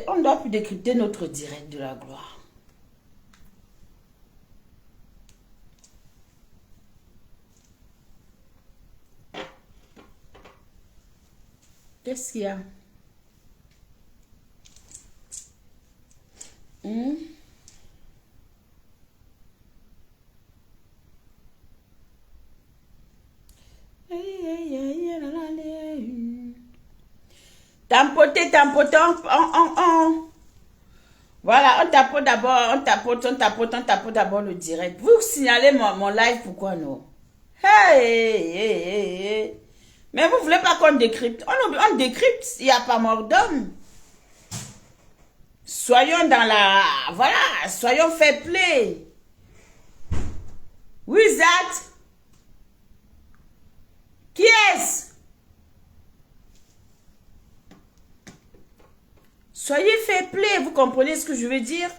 On ne doit plus décrypter notre direct de la gloire. Qu'est-ce qu'il y a? Tampoter, tampoter, Voilà, on tapote d'abord, on tapote d'abord le direct. Vous signalez mon live, pourquoi non? Hey. Mais vous voulez pas qu'on décrypte? On décrypte, il n'y a pas mort d'homme. Soyons dans la... Voilà, soyons fair play. Who is that? Qui est-ce? Soyez fair play, vous comprenez ce que je veux dire?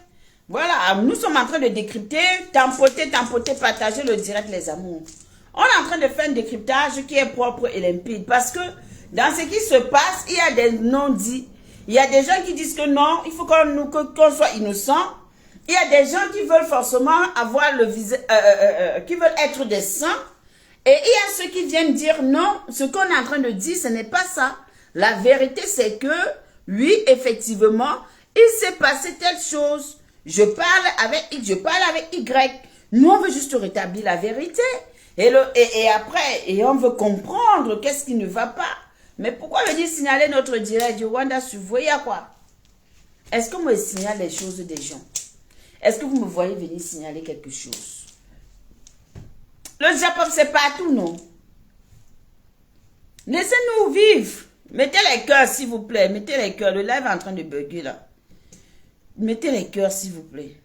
Voilà, nous sommes en train de décrypter, tampoter, partager le direct, les amours. On est en train de faire un décryptage qui est propre et limpide. Parce que dans ce qui se passe, il y a des non-dits. Il y a des gens qui disent que non, il faut qu'on soit innocent. Il y a des gens qui veulent forcément avoir le visage, qui veulent être des saints. Et il y a ceux qui viennent dire non, ce qu'on est en train de dire, ce n'est pas ça. La vérité, c'est que, oui, effectivement, il s'est passé telle chose. Je parle avec X, je parle avec Y. Nous, on veut juste rétablir la vérité. Et après, on veut comprendre qu'est-ce qui ne va pas. Mais pourquoi venir signaler notre direct du Rwanda sur vous? Il y a quoi? Est-ce que moi, je signale les choses des gens? Est-ce que vous me voyez venir signaler quelque chose? Le Japon, c'est partout, non? Laissez-nous vivre. Mettez les cœurs, s'il vous plaît. Mettez les cœurs. Le live est en train de bugger, là. Mettez les cœurs, s'il vous plaît.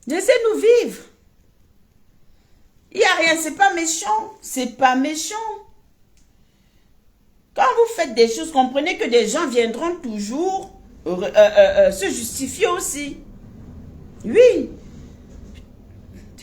Laissez-nous vivre. Il n'y a rien, c'est pas méchant. C'est pas méchant. Quand vous faites des choses, comprenez que des gens viendront toujours se justifier aussi. Oui.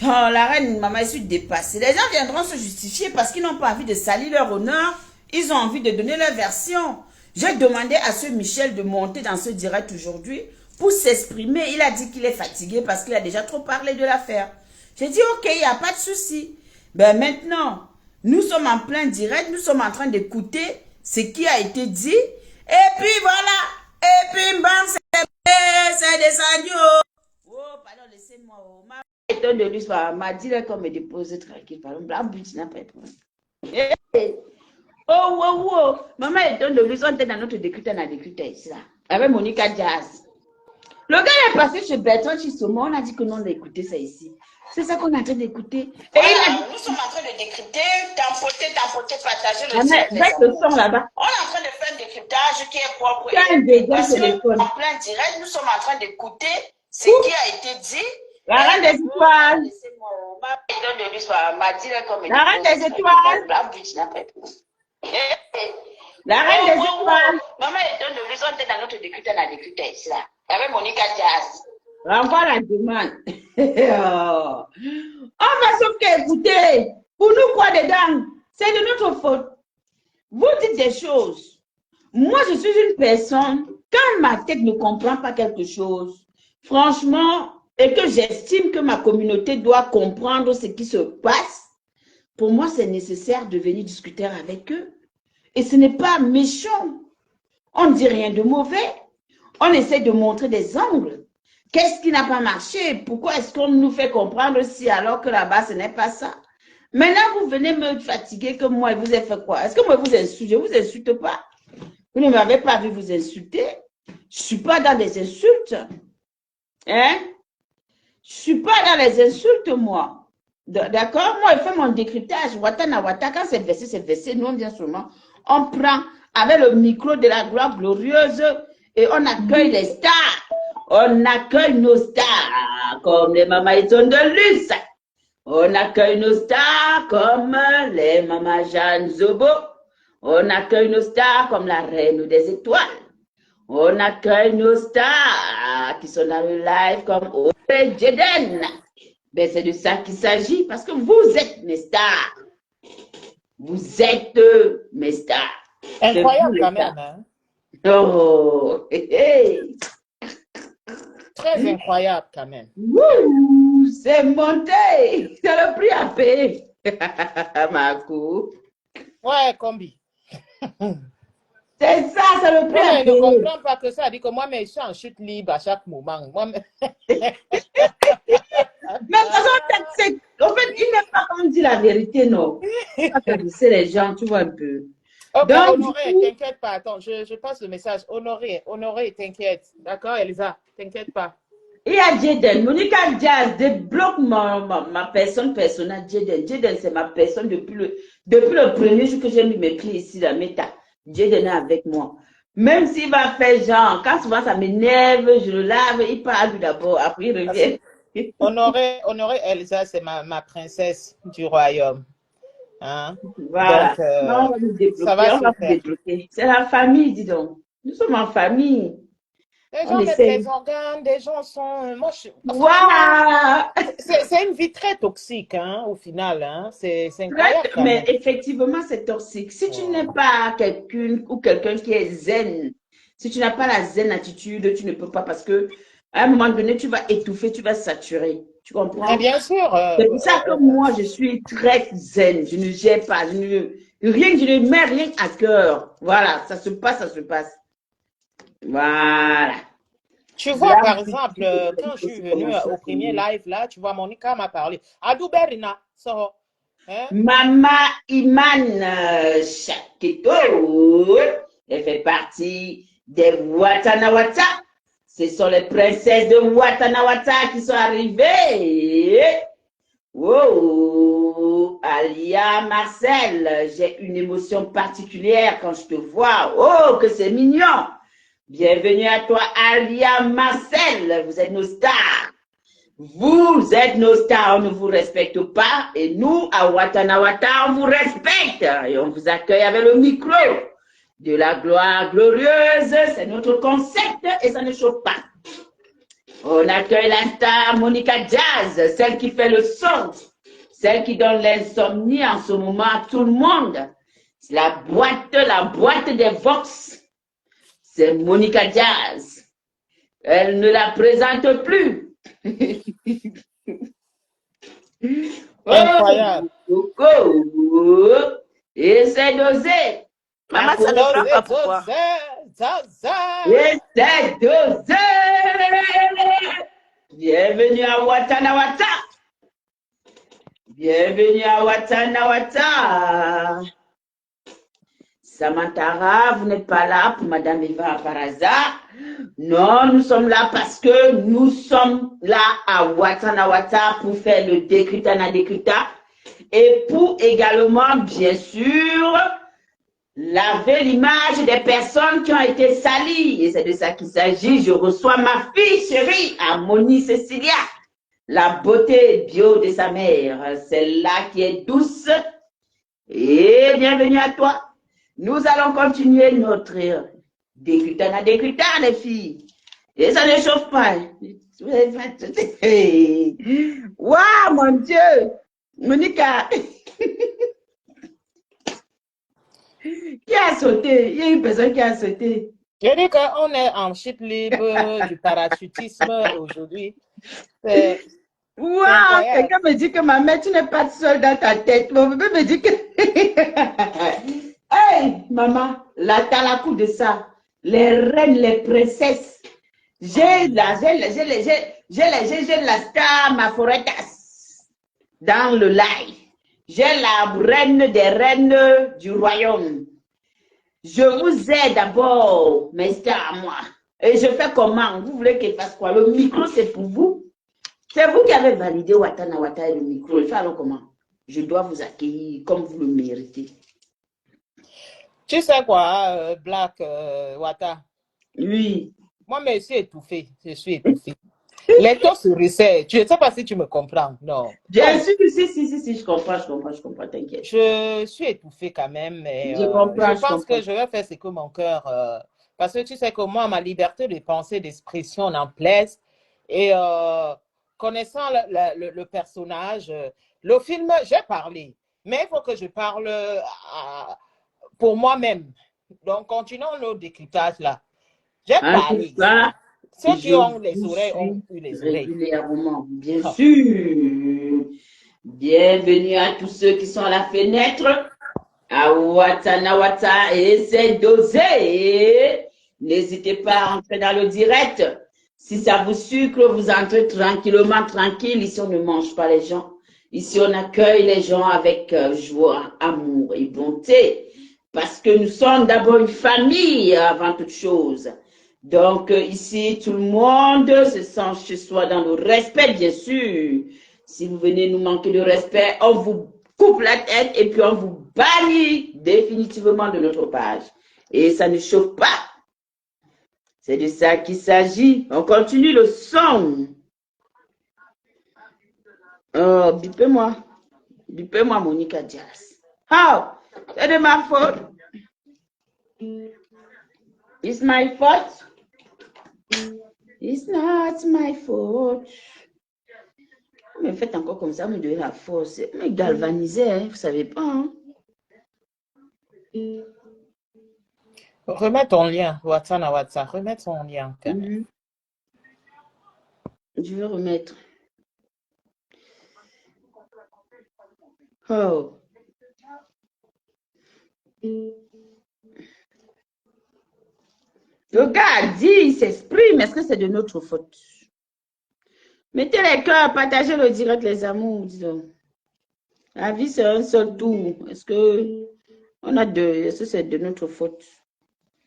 Oh, la reine, maman, je suis dépassée. Les gens viendront se justifier parce qu'ils n'ont pas envie de salir leur honneur. Ils ont envie de donner leur version. J'ai demandé à ce Michel de monter dans ce direct aujourd'hui pour s'exprimer. Il a dit qu'il est fatigué parce qu'il a déjà trop parlé de l'affaire. J'ai dit, ok, il n'y a pas de souci. Ben maintenant, nous sommes en plein direct. Nous sommes en train d'écouter ce qui a été dit. Et puis voilà. Et puis, c'est descendu. Oh, pardon, laissez-moi. Oh, étonne de lui, m'a dit qu'on me dépose tranquille. Pardon, blanc, but, n'a pas de problème. Oh. Maman étonne de lui, on était dans notre décryptage, ici, là. Avec Monica Jazz. Le gars est passé chez Bertrand Chisoma, on a dit que non, on a écouté ça ici. C'est ça qu'on est en train d'écouter. Et nous sommes en train de décrypter, tampoter, partager le direct. Le son là-bas. On est en train de faire un décryptage qui est propre. Parce que en plein direct, nous sommes en train d'écouter ce qui a été dit. La reine des étoiles. La reine des étoiles. La reine des étoiles. Maman étonne de lui, on était dans notre décryptage, ici, là. Avec Monica Jazz. Renvoie la demande. On va sauf qu'écouter. Pour nous, quoi dedans? C'est de notre faute. Vous dites des choses. Moi, je suis une personne, quand ma tête ne comprend pas quelque chose, franchement, et que j'estime que ma communauté doit comprendre ce qui se passe, pour moi, c'est nécessaire de venir discuter avec eux. Et ce n'est pas méchant. On ne dit rien de mauvais. On essaie de montrer des angles. Qu'est-ce qui n'a pas marché? Pourquoi est-ce qu'on nous fait comprendre si alors que là-bas, ce n'est pas ça? Maintenant, vous venez me fatiguer que moi, vous avez fait quoi? Est-ce que moi, vous insulte? Je ne vous insulte pas. Vous ne m'avez pas vu vous insulter. Je ne suis pas dans des insultes. Hein? Je ne suis pas dans les insultes, moi. D'accord? Moi, je fais mon décryptage. Watana Wata, quand c'est versé, nous, on vient seulement. On prend avec le micro de la gloire glorieuse et on accueille les stars. On accueille nos stars comme les mamas Eton de luxe. On accueille nos stars comme les mamas Jeanne Zobo. On accueille nos stars comme la reine des étoiles. On accueille nos stars qui sont dans le live comme Ode Jeden. Ben, c'est de ça qu'il s'agit parce que vous êtes mes stars. Vous êtes mes stars. C'est vous Incroyable quand l'État. même, hein? Oh, Très incroyable quand même. Wouh, c'est monté. C'est le prix à payer. Marco. Ouais, combi. C'est ça, c'est le prix Moi, à mais il ne payer. comprend pas que ça. Dit que moi, mais je suis en chute libre à chaque moment. Moi, Mais de toute façon, en fait, il n'est pas comme dit la vérité, non. Ça fait baisser les gens, tu vois un peu. Ok, Donc, du Honoré, coup, t'inquiète pas. Attends, je passe le message. Honoré, Honoré, t'inquiète. D'accord, Elisa, t'inquiète pas. il y a Jaden. Monica Jazz débloque ma personne personnelle, Jaden. Jaden, c'est ma personne depuis le premier jour que j'ai mis mes pieds ici, la méta. Jaden est avec moi. Même s'il va faire genre, quand souvent ça m'énerve, je le lave, il parle d'abord, après il revient. Honoré, Honoré, Elisa, c'est ma princesse du royaume. Hein? Voilà. Donc, Non, on va nous ça débloquer, va on se va vous faire. débloquer. C'est la famille, dis donc. Nous sommes en famille. Les On gens mettent essaie. les organes, des gens sont. Moi, franchement, Waouh! c'est une vie très toxique, hein, au final. Hein? C'est incroyable quand Mais même. effectivement, c'est toxique. Si tu n'es Oh. pas quelqu'un ou quelqu'un qui est zen, si tu n'as pas la zen attitude, tu ne peux pas parce que à un moment donné, tu vas étouffer, tu vas saturer. Tu Mais comprends? bien sûr, C'est pour ça que moi, je suis très zen. Je ne gère pas. Rien, je ne mets rien à cœur. Voilà, ça se passe, ça se passe. Voilà. tu vois, Là, par il exemple, faut quand je suis aussi venue commencer à au se premier lever. live, là, tu vois, Monica m'a parlé. Adou Berina, ça, hein? Mama Iman Shaketo, elle fait partie des Watanawata. Ce sont les princesses de Watanawata qui sont arrivées. Oh, Alia Marcel, j'ai une émotion particulière quand je te vois. Oh, que c'est mignon. Bienvenue à toi, Alia Marcel. Vous êtes nos stars. Vous êtes nos stars, on ne vous respecte pas. Et nous, à Watanawata, on vous respecte. Et on vous accueille avec le micro. De la gloire glorieuse, c'est notre concept et ça ne choque pas. On accueille la star Monica Jazz, celle qui fait le son, celle qui donne l'insomnie en ce moment à tout le monde. C'est la boîte des Vox. C'est Monica Jazz. Elle ne la présente plus. Incroyable. Coco, essaie d'oser. Maman, ça ne prend pas pourquoi. Essaie d'oser. Bienvenue à Watanawata. Bienvenue à Watanawata. Samantara, vous n'êtes pas là pour Madame Eva par hasard. Non, nous sommes là parce que nous sommes là à Watanawata pour faire le décryptana décrypta et pour également, bien sûr, laver l'image des personnes qui ont été salies. Et c'est de ça qu'il s'agit. Je reçois ma fille chérie, Harmonie Cécilia, la beauté bio de sa mère, celle-là qui est douce. Et bienvenue à toi. Nous allons continuer notre décryptana décrypta, les filles. Et ça ne chauffe pas. Waouh, mon Dieu! Monica, qui a sauté? Il y a une personne qui a sauté. Je dis qu'on est en chute libre du parachutisme aujourd'hui. C'est Waouh, incroyable. quelqu'un me dit que ma mère, tu n'es pas seule dans ta tête. Mon bébé me dit que. Hey, maman, là, t'as la coup de ça. Les reines, les princesses. J'ai la star, ma foretas dans le live. J'ai la reine des reines du royaume. Je vous ai d'abord, mes stars, moi. Et je fais comment? Vous voulez qu'elle fasse quoi? Le micro, c'est pour vous. C'est vous qui avez validé Watanawata et le micro. Il fait alors comment? Je dois vous accueillir comme vous le méritez. Tu sais quoi, Black Wata? Oui. Moi, mais je suis étouffée. Je suis étouffée. Les taux se resserrent. Je ne sais pas si tu me comprends. Non. Bien sûr, si, je comprends, t'inquiète. Je suis étouffée quand même, mais Je comprends, je je pense comprends. que je vais faire ce que mon cœur. Parce que tu sais que moi, ma liberté de pensée, d'expression n'en plaise. Et connaissant le personnage, le film, j'ai parlé. Mais il faut que je parle pour moi-même. Donc, continuons nos décryptages là. J'ai En parlé tout cas, ici. Ceux qui ont je les vous oreilles ont suis eu les oreilles. régulièrement, bien sûr. Bienvenue à tous ceux qui sont à la fenêtre. À Watanawata et c'est dosé. N'hésitez pas à entrer dans le direct. Si ça vous sucre, vous entrez tranquillement, tranquille. Ici, on ne mange pas les gens. Ici, on accueille les gens avec joie, amour et bonté. Parce que nous sommes d'abord une famille avant toute chose. Donc, ici, tout le monde se sent chez soi dans le respect, bien sûr. Si vous venez nous manquer de respect, on vous coupe la tête et puis on vous bannit définitivement de notre page. Et ça ne chauffe pas. C'est de ça qu'il s'agit. On continue le son. Oh, bipez-moi. Bipez-moi, Monica Diaz. Oh, c'est de ma faute. It's my fault. It's not my fault. Mais faites encore comme ça, me donnez la force. Me galvanisez, hein, vous savez pas. Hein? Remets ton lien, WhatsApp. Remets ton lien. Je vais remettre. Oh. Le gars dit, il s'exprime. Est-ce que c'est de notre faute? Mettez les cœurs, partagez le direct, les amours. Disons. La vie, c'est un seul tour. Est-ce que on a deux? Est-ce que c'est de notre faute?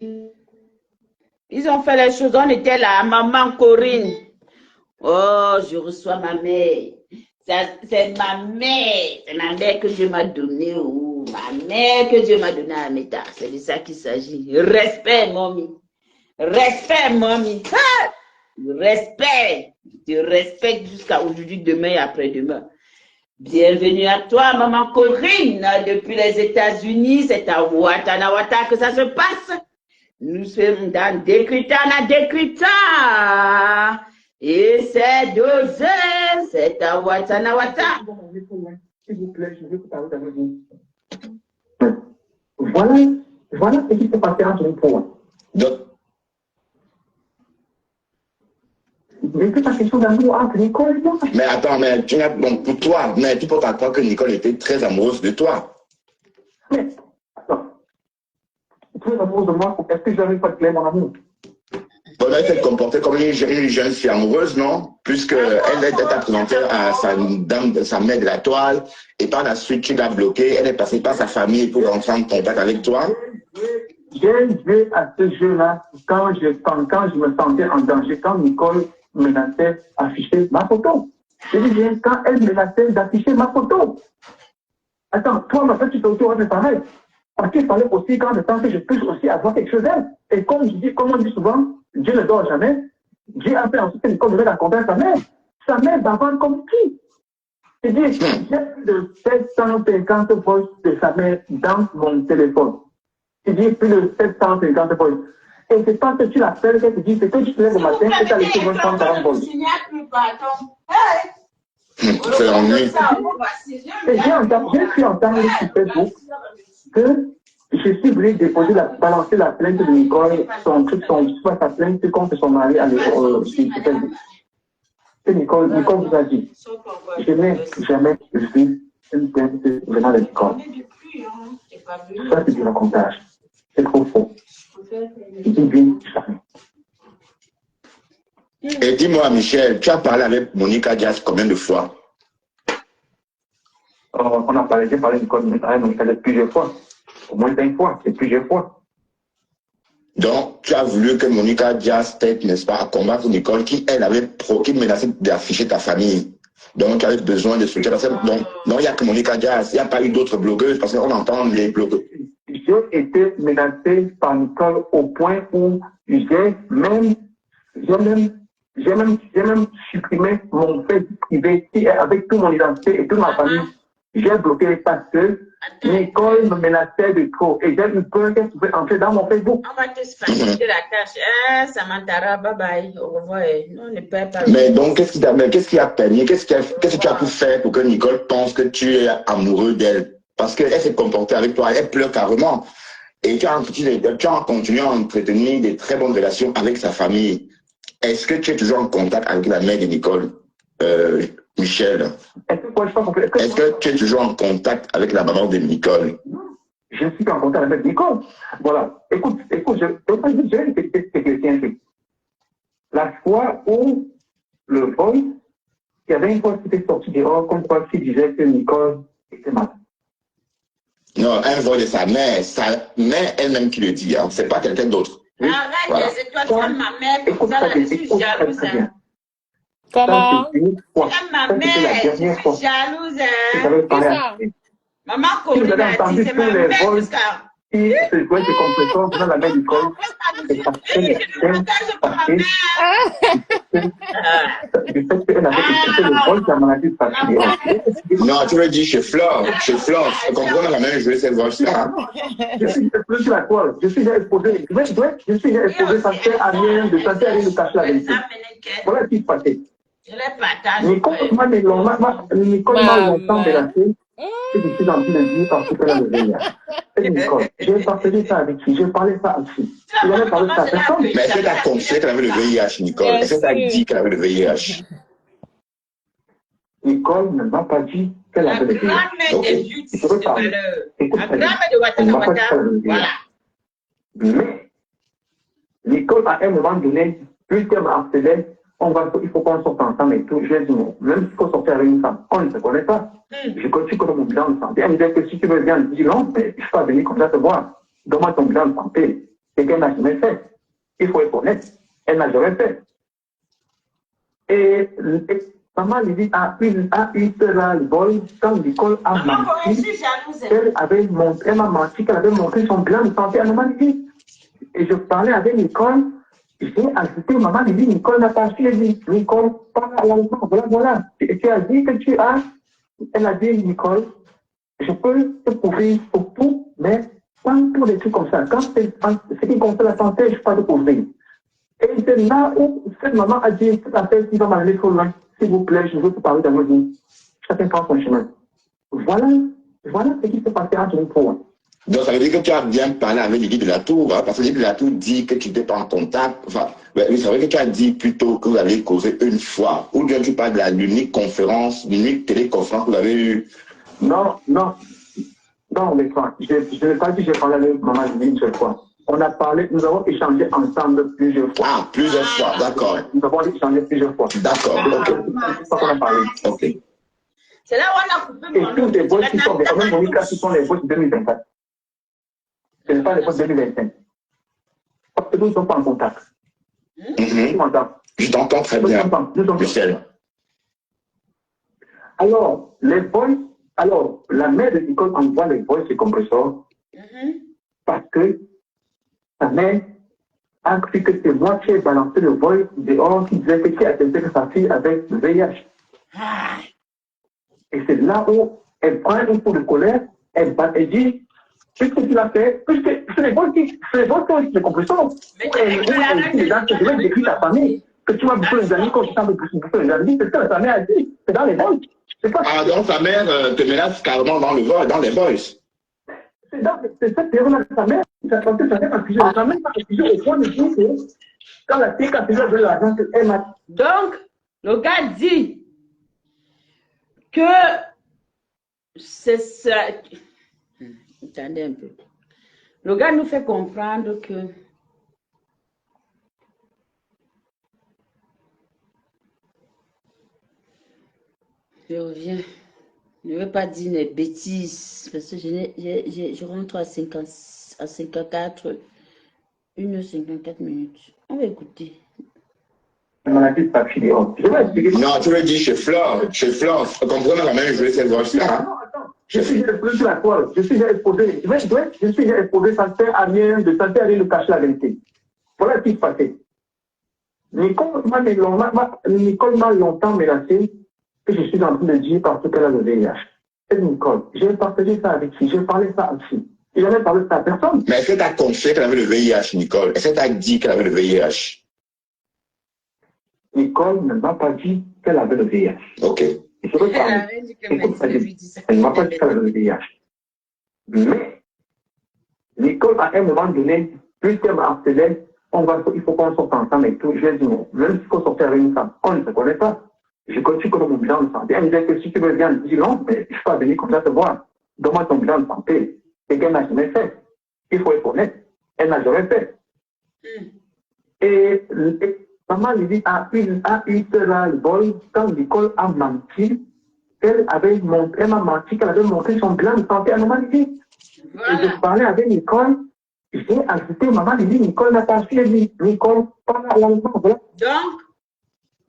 Ils ont fait les choses. On était là, maman Corinne. Oh, je reçois ma mère. C'est ma mère. C'est ma mère que Dieu m'a donnée. Oh, ma mère que Dieu m'a donnée à Meta. C'est de ça qu'il s'agit. Respect, mamie. Respect, mamie. Ah! Respect. Tu respectes jusqu'à aujourd'hui, demain et après-demain. Bienvenue à toi, maman Corinne, depuis les États-Unis. C'est à Watanawata que ça se passe. Nous sommes dans Décrypta. Et c'est dosé. C'est à Watanawata. S'il vous plaît, je veux que parler avec vous. Voilà ce qui s'est passé entre nous pour. Mais c'est ta question d'amour entre Nicole et moi. Mais attends, mais tu n'as donc pour toi, mais tu portes à croire que Nicole était très amoureuse de toi. Mais attends, très amoureuse de moi, est-ce que je n'avais pas clair mon amour? Bon, elle s'est comportée comme une jeune fille amoureuse, non? Puisqu'elle était présentée à sa mère de la toile, et par la suite, tu l'as bloquée, elle est passée par sa famille pour rentrer en contact avec toi. J'ai joué à ce jeu-là quand je me sentais en danger, quand Nicole menaçait d'afficher ma photo. Je dis bien quand elle menaçait d'afficher ma photo. Attends, toi, ma fête, tu te retrouves avec pareil. Parce qu'il fallait aussi quand même temps que je puisse aussi avoir quelque chose d'elle. Et comme on dit souvent, Dieu ne dort jamais. Dieu a fait ensuite que Nicole devait la compter à sa mère. Sa mère bavard comme qui? Je dis, j'ai plus de 750 voix de sa mère dans mon téléphone. Je dis plus de 750 voix. Et c'est pas que tu l'appelles, qu'elle te dit, c'est que tu te lèves au matin, et tu as laissé 140 voix. C'est ennuyeux. Et j'ai pu entendre sur Facebook que je suis obligé de balancer la plainte de Nicole, soit sa plainte contre son mari à l'école. Et Nicole vous a dit, je n'ai jamais vu une plainte venant de Nicole. Ça, c'est du racontage. C'est trop faux. Il vient jamais. Et dis-moi, Michel, tu as parlé avec Monica Diaz combien de fois? On a parlé, j'ai parlé avec Monica Diaz plusieurs fois. Au moins 5 fois, c'est plusieurs fois. Donc, tu as voulu que Monica Diaz t'aide, n'est-ce pas, à combattre Nicole qui menaçait d'afficher ta famille. Donc, tu avais besoin de soutien. Donc, il n'y a que Monica Diaz. Il n'y a pas eu d'autres blogueuses parce qu'on entend les blogueuses. J'ai été menacé par Nicole au point où j'ai même supprimé mon Facebook privé avec toute mon identité et toute ma famille. J'ai bloqué parce que Nicole me menaçait de trop et j'ai eu peur qu'elle pouvait entrer dans mon Facebook. On va te faciliter la tâche. Samantha, bye bye. Au revoir. Non, ne perds pas. Mais donc, qu'est-ce qui a permis? Qu'est-ce que tu as pu faire pour que Nicole pense que tu es amoureux d'elle? Parce qu'elle s'est comportée avec toi, elle pleure carrément. et tu as continué à entretenir des très bonnes relations avec sa famille. Est-ce que tu es toujours en contact avec la mère de Nicole, Michel? Est-ce que tu es toujours en contact avec la maman de Nicole? Je suis en contact avec Nicole. Voilà. Écoute, je vais répéter ce que c'est. La fois où le voice, il y avait une fois qui était sorti dehors, comme quoi qui disait que Nicole était malade. Non, un voix de sa mère elle-même qui le dit, hein. C'est pas quelqu'un d'autre. Arrête, Voilà. c'est toi qui as ma mère, pour ça, là, je suis jalouse. Hein. Comment? Tu as ma mère, je suis jalouse. Hein. Qui ça? Maman Corinne a dit, c'est ma mère jusqu'à... Si ce voice de compression dans la mère Nicole, c'est parce qu'elle du fait qu'elle avait écouté le voice de la maladie de Patrick. Non, tu veux dire chez Flore. Chez Flore, tu comprends la même jouer cette voix-là. Je suis plus la toile. Je suis déjà exposé. Je suis déjà exposé parce qu'elle a rien de santé, rien de cacher la vérité. Voilà ce qui se passait. Je les partage. Nicole m'a longtemps menacé. Je suis en train de dire parce qu'elle a le VIH. Et Nicole, j'ai partagé ça avec qui? J'ai parlé ça avec qui? Il avait parlé ça à personne. Mais est-ce que tu as confié qu'elle avait le VIH, Nicole? Est-ce que tu as dit qu'elle avait le VIH? Nicole ne m'a pas dit qu'elle avait le VIH. La grand-mère des beauty de valeur. La grand-mère de Ouattara. Voilà. Mais Nicole, à un moment donné, puisqu'elle m'a harcelé, il faut qu'on sorte ensemble et tout. Je lui ai dit, non, même s'il faut sortir avec une femme, on ne se connaît pas. Je continue comme mon bilan de santé. Elle me dit que si tu veux bien, je dis non, mais je ne peux pas venir comme ça te voir. Donne-moi ton bilan de santé. C'est qu'elle n'a jamais fait. Il faut être honnête. Elle n'a jamais fait. Et maman lui dit, le boy, quand Nicole a menti, elle m'a menti qu'elle avait montré son bilan de santé. Elle m'a dit, et je parlais avec Nicole. J'ai ajouté, maman lui dit, Nicole n'a pas su, elle dit, Nicole, parle à l'enfant, voilà. Et tu as dit que tu as, elle a dit, Nicole, je peux te prouver pour tout, mais pas pour des trucs comme ça. Quand c'est ce qui concerne la santé, je ne peux pas te prouver. Et c'est là où cette maman a dit, toute la tête qui va m'amener trop loin, s'il vous plaît, je veux te parler dans ma vie. Chacun prend son chemin. Voilà ce qui s'est passé entre nous trois. Donc, ça veut dire que tu as bien parlé avec Lydie de la Tour, hein, parce que Lydie de la Tour dit que tu n'étais pas en contact. Enfin, oui, c'est vrai que tu as dit plutôt que vous avez causé une fois. Ou bien tu parles de l'unique conférence, l'unique téléconférence que vous avez eue. Non, mais quoi, je n'ai pas dit que j'ai parlé avec maman Lydie une seule fois. On a parlé, nous avons échangé ensemble plusieurs fois. Ah, plusieurs fois, d'accord. Nous avons échangé plusieurs fois. D'accord, ok. C'est ça qu'on a parlé. Ok. C'est là où on a coupé mon Et tous les voix qui sont, même Monica, ce sont les voix de 2024. Ce n'est pas les voix de 2025. Parce que nous ne sommes pas en contact. Tu m'entends? Je t'entends très bien, Michel. Alors, la mère de Nicole envoie les voix chez Compressor parce que sa mère a cru que c'est moi qui ai balancé le voix dehors qui disait que tu as testé sa fille avec le VIH. Et c'est là où elle prend un coup de colère, elle dit, puisque tu l'as fait, puisque c'est les voix qui ont les compressions. Mais je vais décrire ta famille, que tu vas bouffer les amis quand tu t'en veux bouffer les amis, c'est ce que ta mère a dit, c'est dans les voix. Ah, donc ta mère te menace carrément dans les voice. C'est cette période-là que sa mère, sa mère a accusé au point de dire que quand la fille a de l'argent, elle m'a. Donc, le gars dit que c'est ça. Attendez un peu. Le gars nous fait comprendre que je reviens. Je ne veux pas dire des bêtises parce que je rentre à 54, 1h54 minutes. On va écouter. Non, tu veux dire chez Flore. Chez Flore, comprenez la même jouer cette voix-là. Je suis exposé sur la toile. Je suis exposé. Je suis exposé sans faire à rien de cacher la vérité. Voilà ce qui se passait. Nicole m'a longtemps menacé que je suis en train de dire parce qu'elle a le VIH. Et Nicole, j'ai partagé ça avec qui? J'ai parlé ça avec qui? Il n'avait parlé de ça à personne. Mais est-ce que tu as confié qu'elle avait le VIH, Nicole? Est-ce que tu as dit qu'elle avait le VIH? Nicole ne m'a pas dit qu'elle avait le VIH. Ok. Elle ne m'a pas dit qu'elle avait le VIH. Mais Nicole, à un moment donné, puisqu'elle m'a harcelé, il faut qu'on sorte ensemble et tout. Je lui ai dit non, même s'il faut sortir avec une femme, on ne se connaît pas. Je continue comme mon bilan de santé. Elle me disait que si tu veux bien, je dis non, mais je ne suis pas venu comme ça te voir. Donne-moi ton bilan de santé. Et qu'elle n'a jamais fait. Il faut être honnête. Elle n'a jamais fait. Et maman lui dit, a eu cela le bol, quand Nicole a menti, elle m'a menti qu'elle avait montré son bilan de santé à maman lui dit. Voilà. Et je parlais avec Nicole, j'ai ajouté, maman lui dit, Nicole n'a pas su, elle dit, Nicole, pas à l'allemand, voilà. Donc,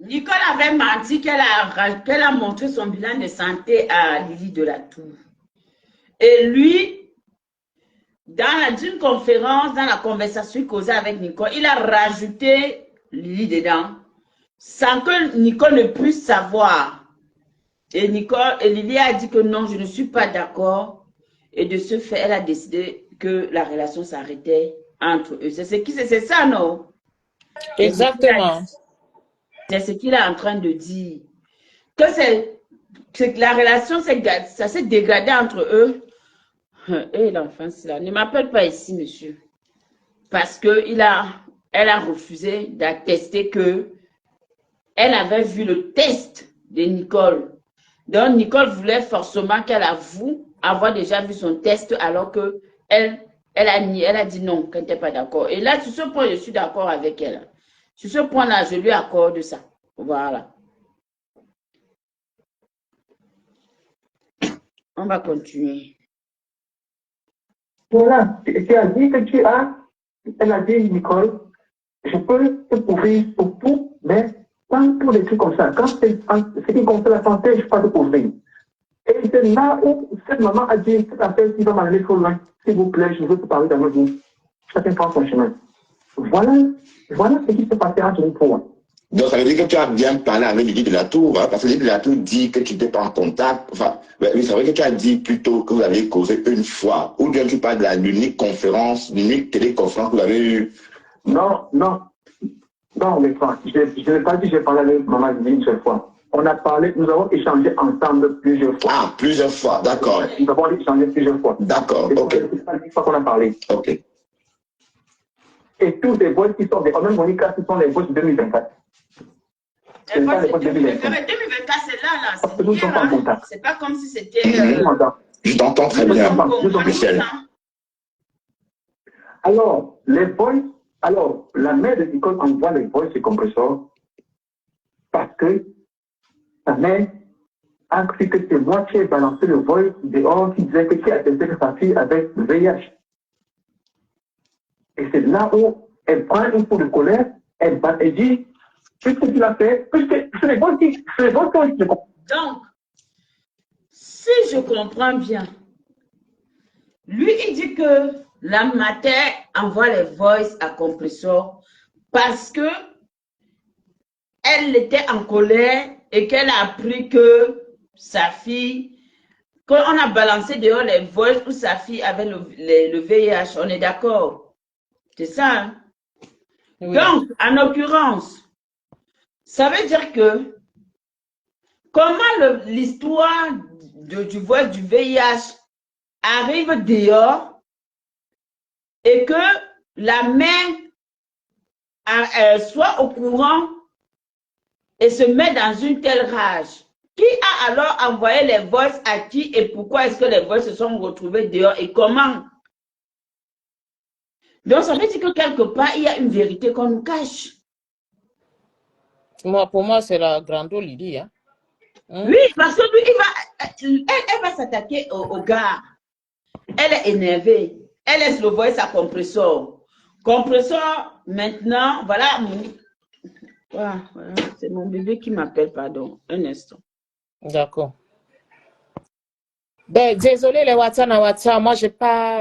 Nicole avait menti qu'elle a montré son bilan de santé à Lily de la Tour. Et lui, dans une conférence, dans la conversation causée avec Nicole, il a rajouté Lily dedans, sans que Nicole ne puisse savoir. Et Lily a dit que non, je ne suis pas d'accord. Et de ce fait, elle a décidé que la relation s'arrêtait entre eux. C'est ça, non? Exactement. C'est ce qu'il est en train de dire. Que la relation, ça s'est dégradé entre eux. Et l'enfant, c'est là. Ne m'appelle pas ici, monsieur. Parce qu'elle a refusé d'attester que elle avait vu le test de Nicole. Donc, Nicole voulait forcément qu'elle avoue avoir déjà vu son test alors que elle a dit non, qu'elle n'était pas d'accord. Et là, sur ce point, je suis d'accord avec elle. Sur ce point-là, je lui accorde ça. Voilà. On va continuer. Voilà, tu as dit que elle a dit, Nicole, je peux te couvrir pour tout, mais pas pour des trucs comme ça. Quand c'est ce qui concerne la santé, je ne peux pas te couvrir. Et c'est là où cette maman a dit, cette affaire qui va m'amener trop loin, s'il vous plaît, je veux te parler d'avec vous. Chacun prend son chemin. Voilà ce qui s'est passé entre nous trois. Donc, ça veut dire que tu as bien parlé avec Lydie de la Tour, hein, parce que Lydie de la Tour dit que tu n'étais pas en contact. Enfin, oui, c'est vrai que tu as dit plutôt que vous avez causé une fois. Ou bien tu parles de l'unique conférence, l'unique téléconférence que vous avez eue. Non, mais frère, je n'ai pas dit que j'ai parlé avec maman Lydie une seule fois. On a parlé, nous avons échangé ensemble plusieurs fois. Ah, plusieurs fois, d'accord. Nous avons échangé plusieurs fois. D'accord, ok. C'est pas une fois qu'on a parlé. Ok. Et tous les voix qui sont des même Monica, ce sont les voix de 2024. C'est pas les voix de 2024, c'est là. C'est hier, hein. C'est pas comme si c'était... Je t'entends très bien, Michel. Alors, la mère de Nicole envoie les voix chez Compressor parce que sa mère a cru que c'est moi qui ai balancé le voice dehors qui disait que tu as testé sa fille avec le VIH. Et c'est là où elle prend un coup de colère, elle dit, puisque tu l'as fait, puisque c'est les voix qui Donc, si je comprends bien, lui, il dit que la mater envoie les voices à Compressor parce que elle était en colère et qu'elle a appris que sa fille, qu'on a balancé dehors les voices où sa fille avait le VIH. On est d'accord? C'est ça, hein? Oui. Donc, en l'occurrence, ça veut dire que comment l'histoire du voile du VIH arrive dehors et que la mère soit au courant et se met dans une telle rage. Qui a alors envoyé les voices à qui et pourquoi est-ce que les voices se sont retrouvées dehors et comment? Donc, ça veut dire que quelque part, il y a une vérité qu'on nous cache. Pour moi, c'est la grande Lydie. Hein? Oui, parce que lui, elle va s'attaquer au gars. Elle est énervée. Elle laisse le voice à Compressor. Compressor, maintenant, voilà. Voilà, c'est mon bébé qui m'appelle, pardon. Un instant. D'accord. Ben, désolé, les WhatsApp, moi, j'ai pas...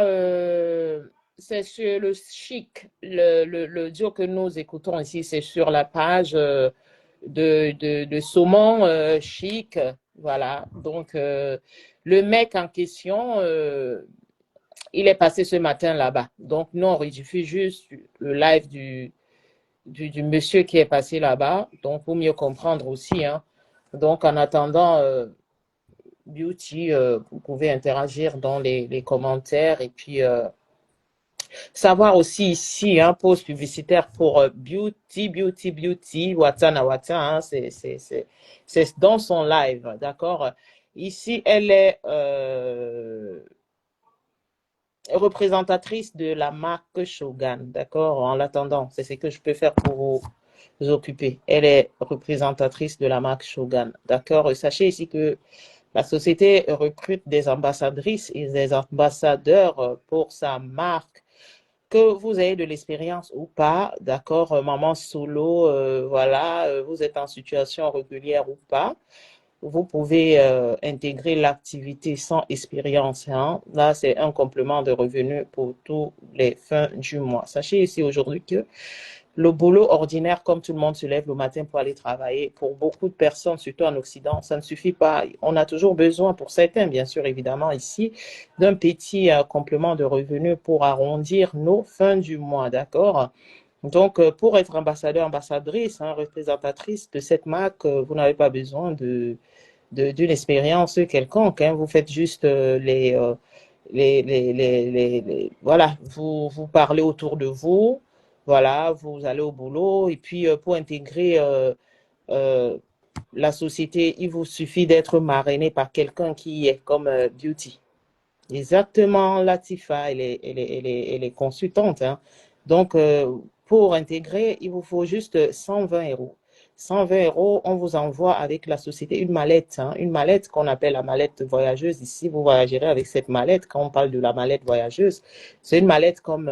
c'est sur le chic, le duo que nous écoutons ici, c'est sur la page de Saumon Chic. Voilà. Donc, le mec en question, il est passé ce matin là-bas. Donc, nous, on diffuse juste le live du monsieur qui est passé là-bas. Donc, pour mieux comprendre aussi. Hein. Donc, en attendant, Beauty, vous pouvez interagir dans les commentaires et puis Savoir aussi ici, hein, pause publicitaire pour Beauty, Watana Wata, hein, c'est dans son live, d'accord? Ici, elle est représentatrice de la marque Shogun, d'accord? En l'attendant, c'est ce que je peux faire pour vous occuper. Elle est représentatrice de la marque Shogun, d'accord? Sachez ici que la société recrute des ambassadrices et des ambassadeurs pour sa marque. Que vous ayez de l'expérience ou pas, d'accord, maman solo, voilà, vous êtes en situation régulière ou pas, vous pouvez intégrer l'activité sans expérience, hein. Là, c'est un complément de revenu pour tous les fins du mois. Sachez ici aujourd'hui que le boulot ordinaire, comme tout le monde se lève le matin pour aller travailler, pour beaucoup de personnes, surtout en Occident, ça ne suffit pas. On a toujours besoin, pour certains, bien sûr, évidemment, ici, d'un petit complément de revenus pour arrondir nos fins du mois, d'accord? Donc, pour être ambassadeur, ambassadrice, hein, représentatrice de cette marque, vous n'avez pas besoin d'une expérience quelconque, hein. Vous faites juste voilà, vous parlez autour de vous. Voilà, vous allez au boulot et puis pour intégrer la société, il vous suffit d'être marrainé par quelqu'un qui est comme Beauty. Exactement, Latifa, elle est consultante, hein. Donc, pour intégrer, il vous faut juste 120 euros. 120 euros, on vous envoie avec la société une mallette, hein, une mallette qu'on appelle la mallette voyageuse. Ici, vous voyagerez avec cette mallette. Quand on parle de la mallette voyageuse, c'est une mallette comme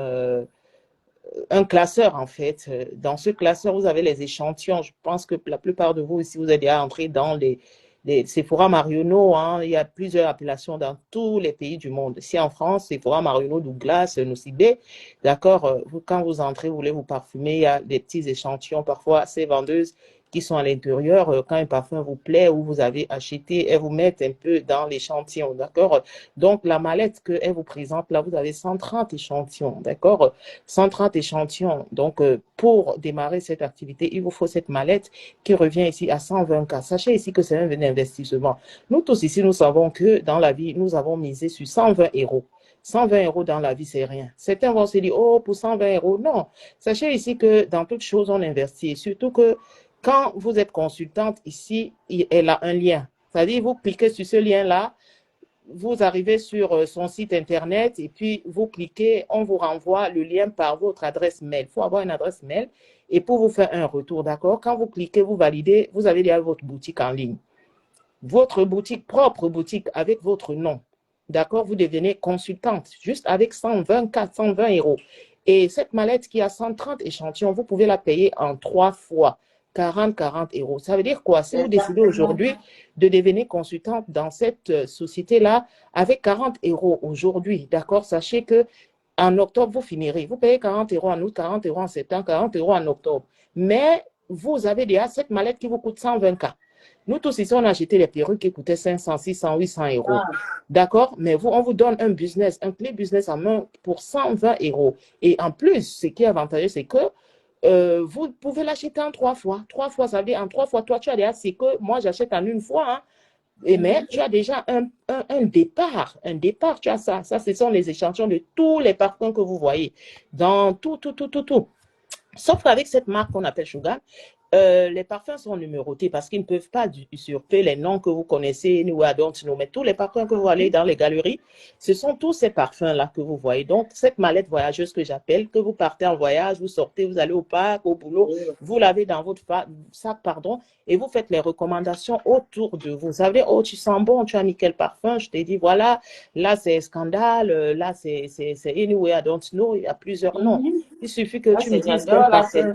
un classeur, en fait. Dans ce classeur, vous avez les échantillons. Je pense que la plupart de vous ici, vous êtes déjà entrés dans les Sephora Marionneau, hein. Il y a plusieurs appellations dans tous les pays du monde. Ici en France, Sephora Marionneau, Douglas, Nocibé. D'accord, quand vous entrez, vous voulez vous parfumer, il y a des petits échantillons. Parfois, ces vendeuses qui sont à l'intérieur, quand un parfum vous plaît ou vous avez acheté, elles vous mettent un peu dans l'échantillon. D'accord, donc la mallette qu'elle vous présente, là, vous avez 130 échantillons. D'accord, 130 échantillons. Donc, pour démarrer cette activité, il vous faut cette mallette qui revient ici à 120K. Sachez ici que c'est un investissement. Nous tous ici, nous savons que dans la vie, nous avons misé sur 120 euros. 120 euros dans la vie, c'est rien. Certains vont se dire, oh, pour 120 euros, non. Sachez ici que dans toute chose, on investit. Et surtout que quand vous êtes consultante ici, elle a un lien. C'est-à-dire, vous cliquez sur ce lien-là, vous arrivez sur son site internet et puis vous cliquez, on vous renvoie le lien par votre adresse mail. Il faut avoir une adresse mail et pour vous faire un retour, d'accord? Quand vous cliquez, vous validez, vous avez déjà votre boutique en ligne. Votre boutique, propre boutique avec votre nom. D'accord? Vous devenez consultante juste avec 120 euros. Et cette mallette qui a 130 échantillons, vous pouvez la payer en 3 fois. 40 euros. Ça veut dire quoi? Si vous décidez aujourd'hui de devenir consultante dans cette société-là, avec 40 euros aujourd'hui, d'accord, sachez que en octobre, vous finirez. Vous payez 40 euros en août, 40 euros en septembre, 40 euros en octobre. Mais vous avez déjà cette mallette qui vous coûte 120K. Nous tous ici, on a acheté les perruques qui coûtaient 500, 600, 800 euros. D'accord? Mais vous, on vous donne un business, un clé business en main pour 120 euros. Et en plus, ce qui est avantageux, c'est que vous pouvez l'acheter en 3 fois. 3 fois, ça veut dire en 3 fois, toi, tu as déjà, c'est que moi, j'achète en une fois, hein. Et mais tu as déjà un départ. Un départ, tu as ça. Ça, ce sont les échantillons de tous les parfums que vous voyez. Dans tout. Sauf qu'avec cette marque qu'on appelle Shogun, les parfums sont numérotés parce qu'ils ne peuvent pas usurper les noms que vous connaissez, nous, mais tous les parfums que vous allez dans les galeries, ce sont tous ces parfums-là que vous voyez. Donc, cette mallette voyageuse que j'appelle, que vous partez en voyage, vous sortez, vous allez au parc, au boulot, vous l'avez dans votre sac, et vous faites les recommandations autour de vous. Vous savez, oh, tu sens bon, tu as mis quel parfum, je t'ai dit, voilà, là, c'est Scandale, là, c'est Anyway, I Don't Know, il y a plusieurs noms. Il suffit que tu me dises quel parfum.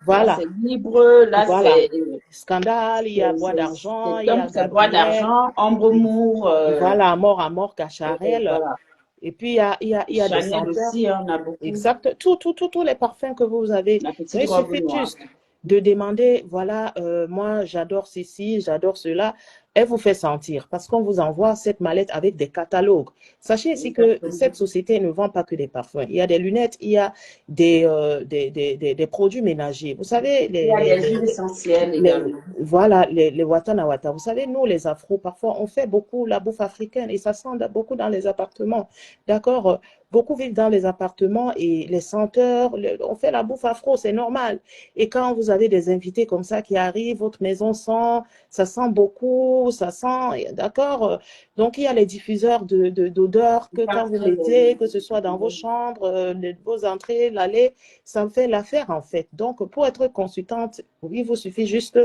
Voilà. C'est Libre, là, voilà. c'est Scandale, il y a Bois d'Argent, il y a Bois d'Argent, Ombre Mour. Voilà, Mort à Mort, Cacharel. Voilà. Et puis, il y a des Chanel aussi, on a beaucoup. Exact. Tous les parfums que vous avez. Il suffit juste de demander, voilà, moi, j'adore ceci, j'adore cela. Elle vous fait sentir parce qu'on vous envoie cette mallette avec des catalogues. Sachez ici que cette société ne vend pas que des parfums. Il y a des lunettes, il y a des produits ménagers. Vous savez, il y a des huiles essentielles également. Voilà, les Watana Wata. Vous savez, nous, les Afros, parfois, on fait beaucoup la bouffe africaine et ça sent beaucoup dans les appartements. D'accord? Beaucoup vivent dans les appartements et les senteurs, on fait la bouffe afro, c'est normal. Et quand vous avez des invités comme ça qui arrivent, votre maison sent, ça sent beaucoup, ça sent, d'accord? Donc, il y a les diffuseurs d'odeurs que quand vous mettez, que ce soit dans vos chambres, vos entrées, l'allée, ça fait l'affaire en fait. Donc, pour être consultante, il vous suffit juste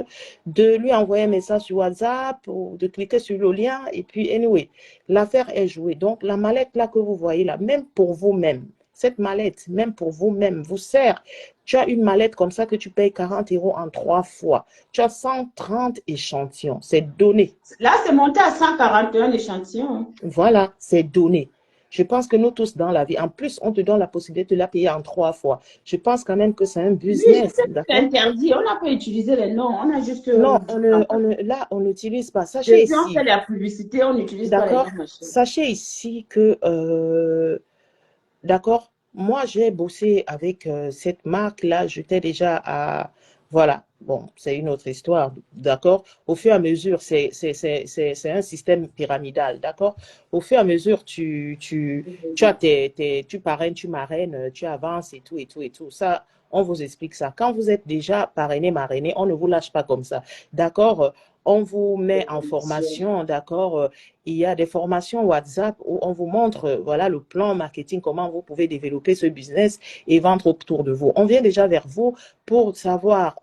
de lui envoyer un message sur WhatsApp ou de cliquer sur le lien et puis, anyway, l'affaire est jouée. Donc, la mallette là que vous voyez là, même pour vous-même, cette mallette, même pour vous-même, vous sert. Tu as une mallette comme ça que tu payes 40 € en 3 fois. Tu as 130 échantillons. C'est donné. Là, c'est monté à 141 échantillons. Voilà, c'est donné. Je pense que nous tous dans la vie, en plus, on te donne la possibilité de la payer en 3 fois. Je pense quand même que c'est un business. Oui, c'est interdit. On n'a pas utilisé les noms. On a juste. Non, là, on n'utilise pas. Sachez Depuis, ici. on fait la publicité, on n'utilise pas les D'accord. noms. Sachez ici que, d'accord, moi, j'ai bossé avec cette marque-là. J'étais déjà à. Voilà. Bon, c'est une autre histoire, d'accord? Au fur et à mesure, c'est un système pyramidal, d'accord? Au fur et à mesure, tu parraines, tu marraines, tu avances et tout, et tout, et tout. Ça, on vous explique ça. Quand vous êtes déjà parrainé, marrainé, on ne vous lâche pas comme ça, d'accord? On vous met en formation, d'accord? Il y a des formations WhatsApp où on vous montre, voilà, le plan marketing, comment vous pouvez développer ce business et vendre autour de vous. On vient déjà vers vous pour savoir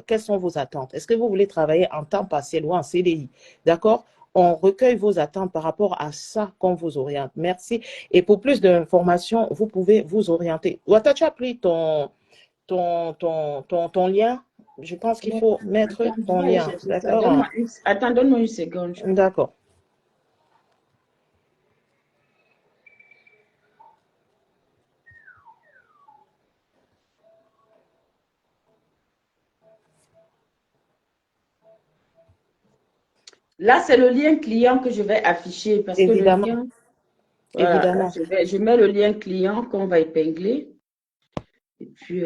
quelles sont vos attentes. Est-ce que vous voulez travailler en temps partiel ou en CDI? D'accord? On recueille vos attentes par rapport à ça qu'on vous oriente. Merci. Et pour plus d'informations, vous pouvez vous orienter. Wata, tu as pris ton lien? Je pense qu'il faut mettre ton lien. D'accord? Attends, donne-moi une seconde. D'accord. Là, c'est le lien client que je vais afficher parce Évidemment. que le lien, voilà, Évidemment. je mets le lien client qu'on va épingler. Et puis,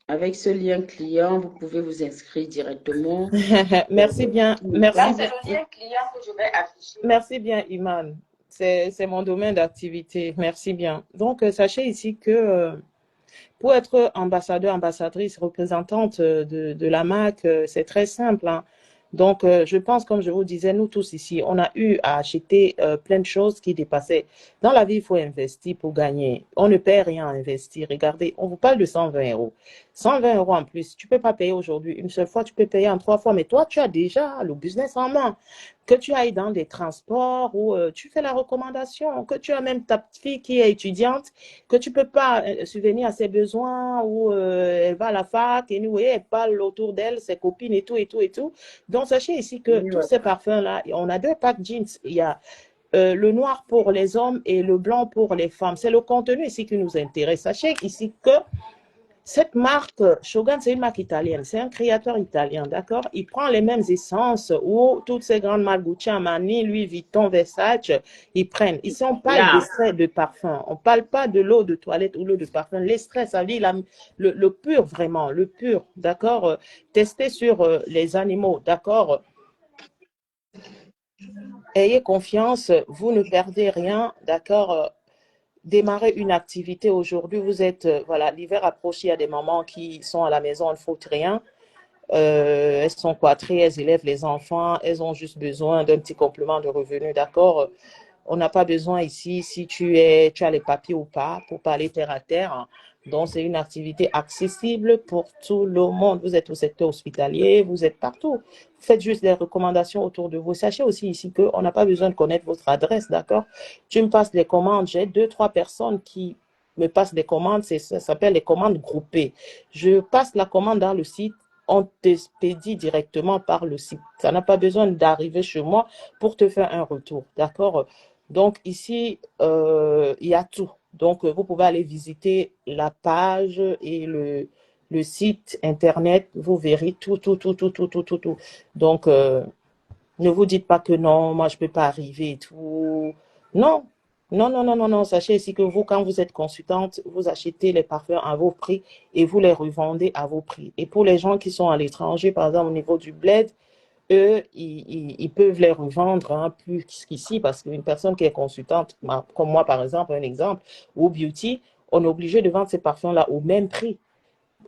avec ce lien client, vous pouvez vous inscrire directement. Merci bien. Merci. Là, c'est le lien client que je vais afficher. Merci bien, Iman. C'est mon domaine d'activité. Merci bien. Donc, sachez ici que pour être ambassadeur, ambassadrice, représentante de la marque, c'est très simple, hein. Donc, je pense, comme je vous disais, nous tous ici, on a eu à acheter plein de choses qui dépassaient. Dans la vie, il faut investir pour gagner. On ne paie rien à investir. Regardez, on vous parle de 120 €. 120 € en plus. Tu ne peux pas payer aujourd'hui une seule fois, tu peux payer en 3 fois. Mais toi, tu as déjà le business en main. Que tu ailles dans des transports ou tu fais la recommandation, que tu as même ta petite fille qui est étudiante, que tu ne peux pas subvenir à ses besoins ou elle va à la fac et nous, elle parle autour d'elle, ses copines et tout, et tout, et tout. Donc, sachez ici que tous ces parfums-là, on a 2 packs jeans. Il y a le noir pour les hommes et le blanc pour les femmes. C'est le contenu ici qui nous intéresse. Sachez ici que cette marque, Shogun, c'est une marque italienne, c'est un créateur italien, d'accord? Il prend les mêmes essences où toutes ces grandes marques Gucci, Armani, Louis Vuitton, Versace, ils prennent. Ici, on parle d'extrait de parfum. On ne parle pas de l'eau de toilette ou l'eau de parfum. L'extrait, ça veut dire le pur, vraiment, le pur, d'accord? Testé sur les animaux, d'accord? Ayez confiance, vous ne perdez rien, d'accord? Démarrer une activité aujourd'hui, vous êtes, voilà, l'hiver approche, il y a des mamans qui sont à la maison, elles ne foutent rien. Elles sont cloîtrées, elles élèvent les enfants, elles ont juste besoin d'un petit complément de revenu, d'accord? On n'a pas besoin ici, si tu as les papiers ou pas, pour parler terre à terre. Donc, c'est une activité accessible pour tout le monde. Vous êtes au secteur hospitalier, vous êtes partout. Faites juste des recommandations autour de vous. Sachez aussi ici qu'on n'a pas besoin de connaître votre adresse, d'accord? Tu me passes des commandes. J'ai 2, 3 personnes qui me passent des commandes. Ça s'appelle les commandes groupées. Je passe la commande dans le site. On t'expédie directement par le site. Ça n'a pas besoin d'arriver chez moi pour te faire un retour, d'accord? Donc, ici, il y a tout. Donc, vous pouvez aller visiter la page et le site Internet. Vous verrez tout, tout, tout, tout, tout, tout, tout, tout. Donc, ne vous dites pas que non, moi, je ne peux pas arriver et tout. Non, non, non, non, non, non. Sachez ici que vous, quand vous êtes consultante, vous achetez les parfums à vos prix et vous les revendez à vos prix. Et pour les gens qui sont à l'étranger, par exemple, au niveau du bled, eux, ils peuvent les revendre hein, plus qu'ici parce qu'une personne qui est consultante, comme moi par exemple, un exemple, ou beauty, on est obligé de vendre ces parfums-là au même prix.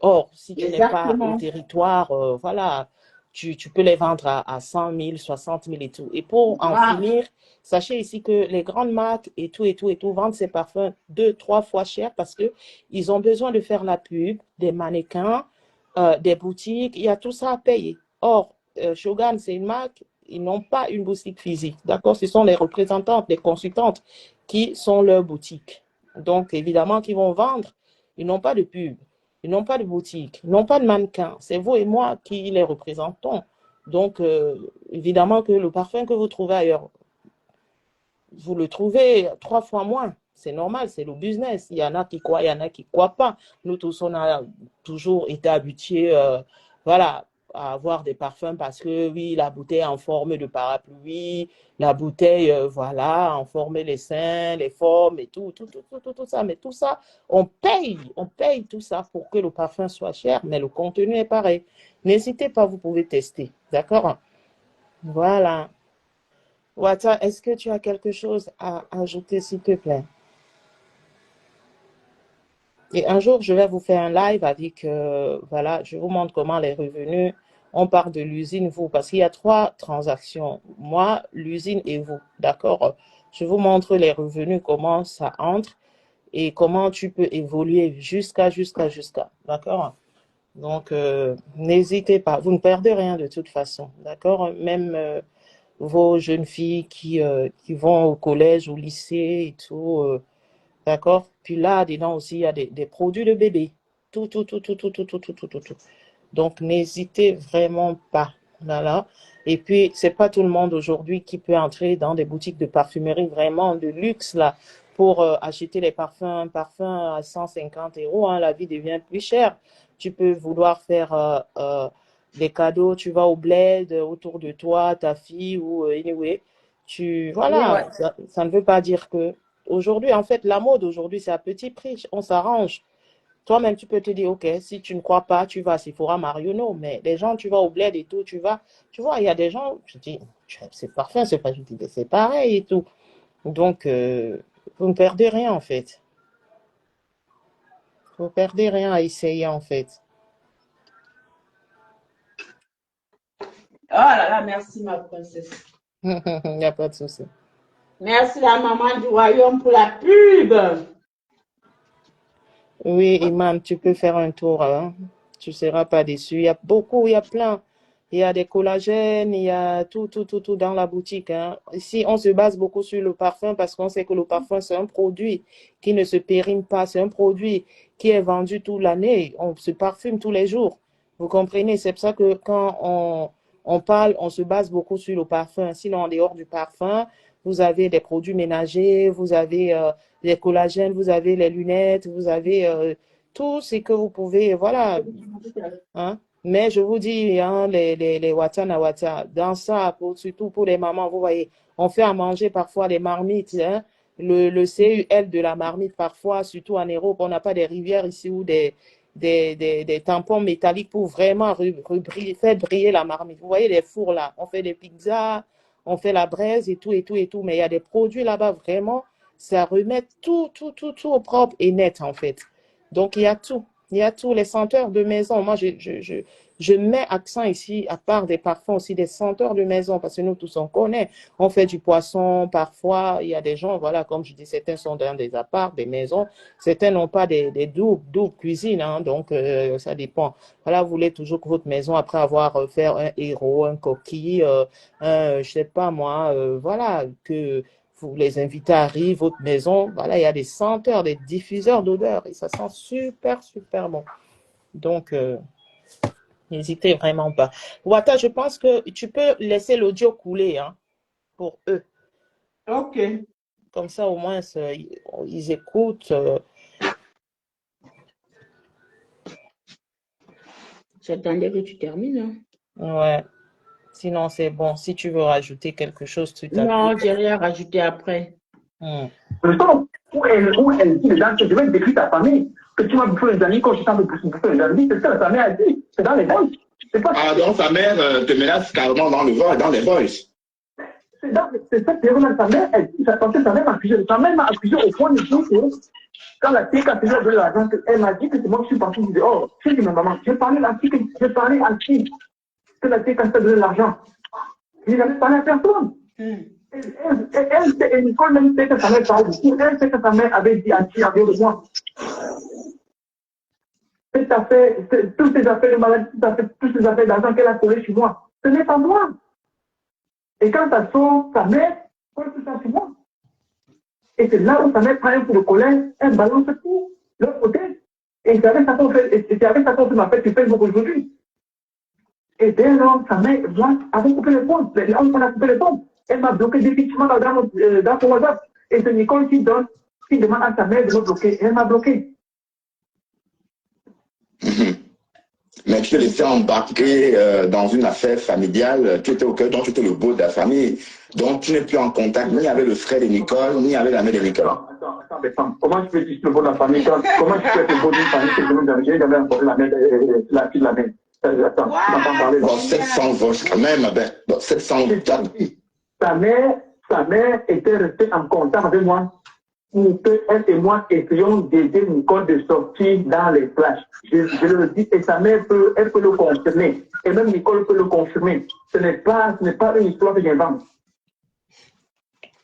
Or, si tu n'es pas au territoire, voilà, tu peux les vendre à 100 000, 60 000 et tout. Et pour en finir, sachez ici que les grandes marques et tout, vendent ces parfums 2, 3 fois cher parce qu'ils ont besoin de faire la pub, des mannequins, des boutiques, il y a tout ça à payer. Or, Shogun, c'est une marque, ils n'ont pas une boutique physique, d'accord? Ce sont les représentantes, les consultantes qui sont leurs boutiques. Donc, évidemment, qu'ils vont vendre, ils n'ont pas de pub. Ils n'ont pas de boutique, ils n'ont pas de mannequin. C'est vous et moi qui les représentons. Donc, évidemment que le parfum que vous trouvez ailleurs, vous le trouvez 3 fois moins. C'est normal, c'est le business. Il y en a qui croient, il y en a qui ne croient pas. Nous tous, on a toujours été habitués voilà, à avoir des parfums parce que, oui, la bouteille en forme de parapluie, la bouteille, voilà, en forme les seins, les formes et tout ça. Mais tout ça, on paye tout ça pour que le parfum soit cher, mais le contenu est pareil. N'hésitez pas, vous pouvez tester. D'accord? Voilà. Wata, est-ce que tu as quelque chose à ajouter, s'il te plaît? Et un jour, je vais vous faire un live avec, voilà, je vous montre comment les revenus, on part de l'usine, vous, parce qu'il y a 3 transactions. Moi, l'usine et vous, d'accord? Je vous montre les revenus, comment ça entre et comment tu peux évoluer jusqu'à, d'accord? Donc, n'hésitez pas, vous ne perdez rien de toute façon, d'accord? Même vos jeunes filles qui vont au collège, au lycée et tout, d'accord? Puis là, dedans aussi, il y a des produits de bébé. Tout. Donc, n'hésitez vraiment pas. Voilà. Et puis, c'est pas tout le monde aujourd'hui qui peut entrer dans des boutiques de parfumerie vraiment de luxe, là, pour acheter les parfums à 150 €. Hein, la vie devient plus chère. Tu peux vouloir faire des cadeaux, tu vas au bled autour de toi, ta fille ou anyway. Voilà, ça ne veut pas dire que aujourd'hui, en fait, la mode aujourd'hui, c'est à petit prix. On s'arrange. Toi-même, tu peux te dire, OK, si tu ne crois pas, tu vas à Sephora, Marionneau. Mais les gens, tu vas au bled et tout, tu vois, il y a des gens, je dis, c'est parfait, c'est pas, je dis, c'est pareil et tout. Donc, vous ne perdez rien, en fait. Vous ne perdez rien à essayer, en fait. Oh là là, merci ma princesse. Il n'y a pas de souci. Merci la maman du royaume pour la pub. Oui, Imam, tu peux faire un tour, hein. Tu ne seras pas déçu. Il y a beaucoup, il y a plein. Il y a des collagènes, il y a tout dans la boutique, hein. Ici, on se base beaucoup sur le parfum parce qu'on sait que le parfum, c'est un produit qui ne se périme pas. C'est un produit qui est vendu toute l'année. On se parfume tous les jours. Vous comprenez? C'est pour ça que quand on parle, on se base beaucoup sur le parfum. Sinon, en dehors du parfum, vous avez des produits ménagers, vous avez les collagènes, vous avez les lunettes, vous avez tout ce que vous pouvez, voilà. Hein? Mais je vous dis, hein, les Wata na Wata, dans ça, surtout pour les mamans, vous voyez, on fait à manger parfois des marmites, hein? Le CUL de la marmite, parfois, surtout en Europe, on n'a pas des rivières ici ou des tampons métalliques pour vraiment faire briller la marmite. Vous voyez les fours là, on fait des pizzas, on fait la braise et tout. Mais il y a des produits là-bas, vraiment, ça remet tout au propre et net, en fait. Donc, il y a tout. Il y a tous les senteurs de maison. Moi, je mets accent ici, à part des parfums aussi, des senteurs de maison, parce que nous tous, on connaît. On fait du poisson, parfois, il y a des gens, voilà, comme je dis, certains sont dans des apparts, des maisons. Certains n'ont pas des doubles cuisines, hein, donc ça dépend. Voilà, vous voulez toujours que votre maison, après avoir fait un héros, un coquille, je sais pas moi, voilà, que vous les invités arrivent, votre maison, voilà, il y a des senteurs, des diffuseurs d'odeurs et ça sent super bon. Donc, n'hésitez vraiment pas. Wata, je pense que tu peux laisser l'audio couler, hein, pour eux. OK. Comme ça, au moins, ils écoutent. J'attendais que tu termines. Hein. Ouais. Sinon, c'est bon. Si tu veux rajouter quelque chose, tu t'appuies. Non, j'ai rien rajouté après. Le temps où elle dit dedans que je vais décrire ta famille, que tu vas bouffer les amis quand je t'en veux bouffer les amis, c'est ce que la famille a dit. C'est dans les banques. Ah, donc sa mère te menace carrément dans le vol, dans les voice. C'est cette période-là, sa mère, sa mère m'a accusé. Sa mère m'a accusé au point de dire que quand la fille a de l'argent, elle m'a dit que c'est moi qui suis parti. Je dis, oh, c'est ma maman. J'ai parlé à qui que la fille a donné l'argent. Je n'avais parlé à personne. Elle, Nicole même sait que sa mère parle ici. Elle sait que sa mère avait dit à qui avait besoin. Toutes ces affaires de maladie, toutes ces affaires d'argent qu'elle a collées chez moi, ce n'est pas moi. Et quand ça sort, sa mère colle tout ça sur moi. Et c'est là où sa mère prend un coup de colère, elle balance tout, de l'autre côté. Et c'est avec ça qu'on fait ma fête sur Facebook aujourd'hui. Et dès lors, sa mère, moi, avait coupé les ponts. On a coupé les ponts. Elle m'a bloqué définitivement dans son WhatsApp. Et c'est Nicole qui demande à sa mère de me bloquer. Elle m'a bloqué. Mais tu te laissais embarquer dans une affaire familiale, tu étais au cœur, donc tu étais le beau de la famille. Donc tu n'es plus en contact ni avec le frère de Nicole, ni avec la mère de Nicole. Attends, comment tu peux dire le beau de la famille? Comment tu peux être le beau d'une famille que je n'ai jamais rencontré la fille de la mère? Attends, tu m'as pas parlé. Bon, 700 voches quand même, bon, 700 Sa mère était restée en contact avec moi pour qu'elle et moi essayions d'aider Nicole de sortir dans les plages. Je le dis, et sa mère elle peut le confirmer. Et même Nicole peut le confirmer. Ce n'est pas une histoire que j'invente.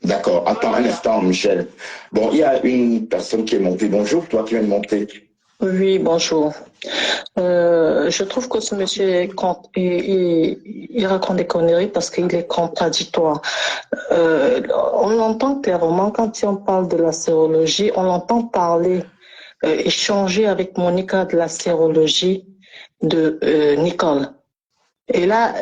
D'accord. Attends un instant, Michel. Bon, il y a une personne qui est montée. Bonjour, toi qui viens de monter. Oui, bonjour. Je trouve que ce monsieur, il raconte des conneries parce qu'il est contradictoire. On l'entend clairement quand on parle de la sérologie, on l'entend parler, échanger avec Monica de la sérologie de Nicole. Et là,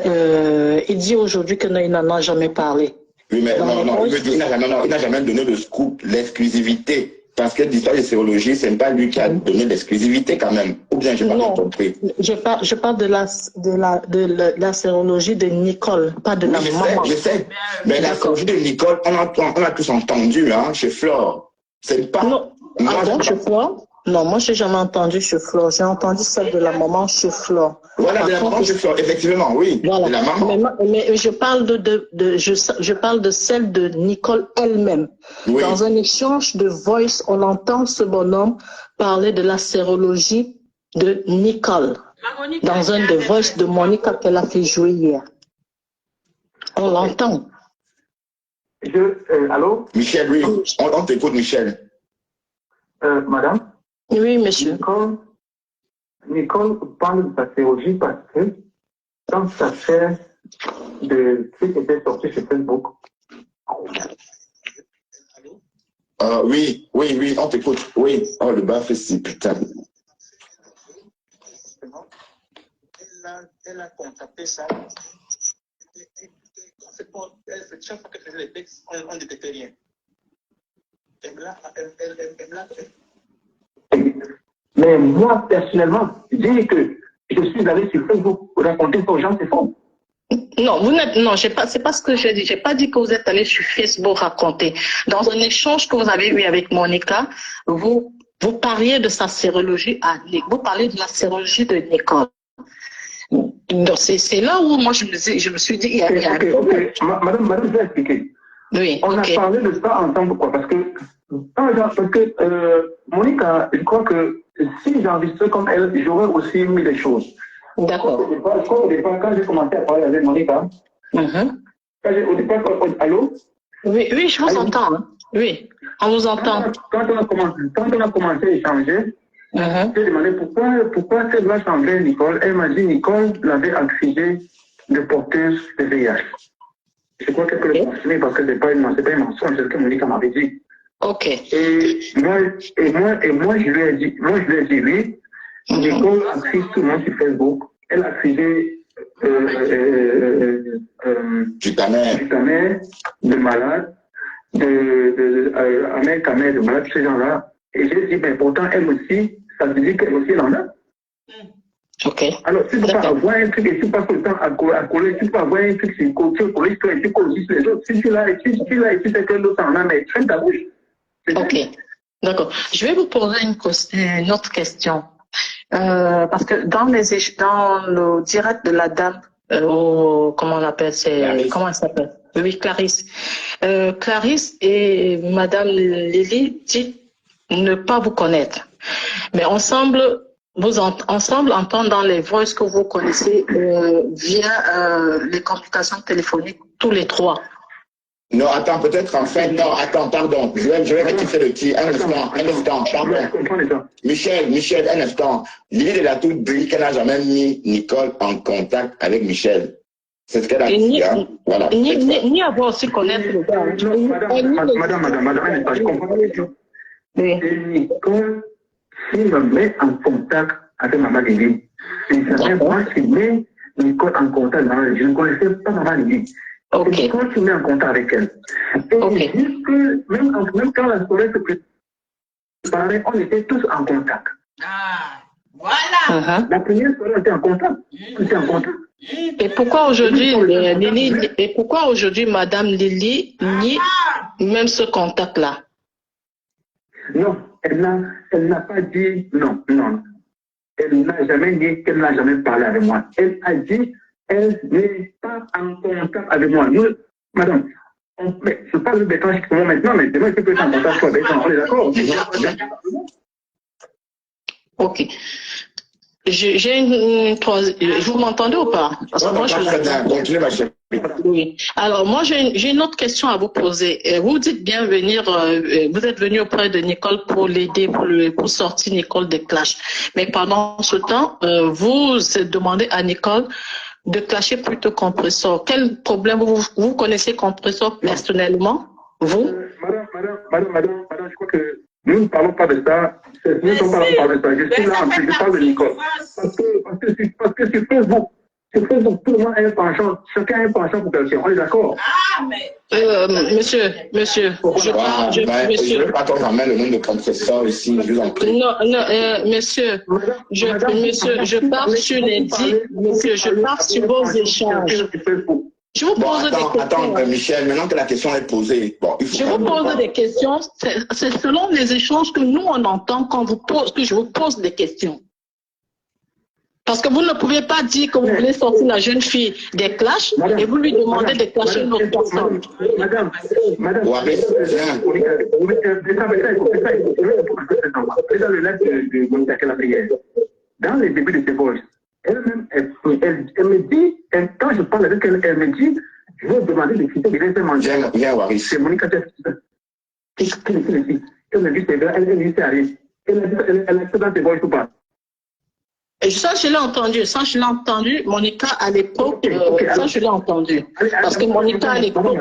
il dit aujourd'hui qu'il n'en a jamais parlé. Oui, mais non, il n'a jamais donné le scoop, l'exclusivité. Parce que l'histoire de sérologie, ce n'est pas lui qui a donné l'exclusivité quand même. Ou bien je n'ai pas compris. Je parle de la sérologie de Nicole, pas de la maman. Je sais. Mais la sérologie de Nicole, on a tous entendu hein, chez Flore. C'est pas... Non, chez Flore? Non, moi, je n'ai jamais entendu chez Flore. J'ai entendu celle de la maman chez Flore. Voilà, de la maman chez Flore, effectivement, oui. Voilà. De la maman. Mais je parle de celle de Nicole elle-même. Oui. Dans un échange de voice, on entend ce bonhomme parler de la sérologie de Nicole. Dans un des voices de Monica qu'elle a fait jouer hier. On l'entend. Allô? Michel, oui. On t'écoute, Michel. Madame? Oui, monsieur. Nicole parle de sa sérologie parce que quand ça fait de ce qui était sorti sur Facebook. Oui, on t'écoute. Oui. Oh, le bas fait si, putain. Elle a contacté ça. Chaque fois qu'elle faisait les textes, on ne détectait rien. Mais moi, personnellement, dire que je suis allé sur Facebook pour raconter aux gens, c'est faux. Non, c'est pas ce que j'ai dit. J'ai pas dit que vous êtes allé sur Facebook raconter. Dans un échange que vous avez eu avec Monica, vous parliez de sa sérologie vous parlez de la sérologie de Nicole. Donc, c'est là où moi je me suis dit, il y a Ok. Madame, je vais expliquer. Oui, on a parlé de ça ensemble, pourquoi? Parce que Monica, je crois que si j'enregistrais comme elle, j'aurais aussi mis des choses. D'accord. Au départ, quand j'ai commencé à parler avec Monica, au départ, allô? Oui, je vous entends. Hein. Oui, on vous entend. Quand on a commencé à échanger, j'ai demandé pourquoi elle doit changer Nicole. Elle m'a dit Nicole l'avait accusée de porteuse de VIH. Je crois qu'elle peut le confirmer parce que c'est pas un mensonge, c'est ce que Monica m'avait dit. Ok. Et moi, je lui ai dit, oui, Nicole accuse tout le monde sur Facebook. Elle a accusé Jutamère de malade, Ahmed Kamer de malade, ces gens-là. Et j'ai dit, mais pourtant, elle aussi, ça veut dire qu'elle aussi en a. Ok. Alors, tu ne peux pas avoir un truc et tu passes le temps à coller, tu peux avoir un truc sur le coller et tu colles juste les autres. Si tu l'as et tu sais que l'autre en a, mais traîne ta bouche. Ok. D'accord. Je vais vous poser une autre question. Parce que dans le direct de la dame, comment on appelle, comment elle s'appelle? Oui, Clarisse. Clarisse et Madame Lily dit ne pas vous connaître. Mais ensemble entendre dans les voices que vous connaissez via les communications téléphoniques, tous les trois. Non, attends, peut-être en fait, non, attends, pardon. Je vais rectifier le tir. Un instant, pardon. Michel, un instant. Lily de a tout dit qu'elle n'a jamais mis Nicole en contact avec Michel. C'est ce qu'elle a dit. Voilà. Ni avoir aussi connaître le gars. Madame, je comprends pas. Et Nicole, s'il me met en contact avec Maman Lily, c'est jamais moi qui mets Nicole en contact avec Maman Lily. Je ne connaissais pas Maman Lily. Ok. Et quand tu mets en contact avec elle, et Ok. ils disent que même quand la soirée se préparait, on était tous en contact. Ah, voilà. La première soirée, on était en contact. On était en contact. Et pourquoi aujourd'hui, Lily, et pourquoi aujourd'hui, Madame Lily nie même ce contact-là? Non, elle n'a pas dit non. Elle n'a jamais dit qu'elle n'a jamais parlé avec moi. Elle a dit elle n'est pas en contact avec moi. Nous, madame, je parle de Bertrand maintenant, mais demain, je peux être en contact avec Bertrand. On est d'accord? Ok. J'ai une troisième. Vous m'entendez ou pas? Parce que moi, Continuez, ma chérie. Oui. Alors, moi, j'ai une autre question à vous poser. Vous dites bien venir, vous êtes venu auprès de Nicole pour l'aider, pour sortir Nicole des clashs. Mais pendant ce temps, vous demandez à Nicole de clasher plutôt Compressor. Quel problème vous connaissez Compressor personnellement? Vous? Madame, je crois que nous ne parlons pas de ça. Nous ne sommes pas là pour parler de ça. Je suis là, je parle de Nicole. Parce que sur Facebook, tout le monde a un penchant. Chacun a un penchant pour quelqu'un. On est d'accord? Ah, mais. Monsieur, je ne vais pas attendre le nom de Compressor ici, je vous en prie. Non, monsieur, je pars sur les dix, monsieur, je pars sur vos échanges. Je vous pose des questions. Attends, Michel, maintenant que la question est posée, je vous pose des questions. C'est selon les échanges que nous on entend quand que je vous pose des questions. Parce que vous ne pouvez pas dire que vous voulez sortir la jeune fille des clashs et vous lui demandez de clasher une autre personne. Madame, dans le lac de Monica qu'elle a pris hier, dans les débuts de ses voices, elle-même, elle me dit, quand je parle avec elle, elle me dit, je vais demander de quitter les rester manger. C'est Monica qui me dit. Elle me dit, c'est vrai, elle dit, c'est rien. Elle a fait dans ses voices ou pas? Et ça, je l'ai entendu, Monica à l'époque, ça, je l'ai entendu. Parce que Monica à l'époque,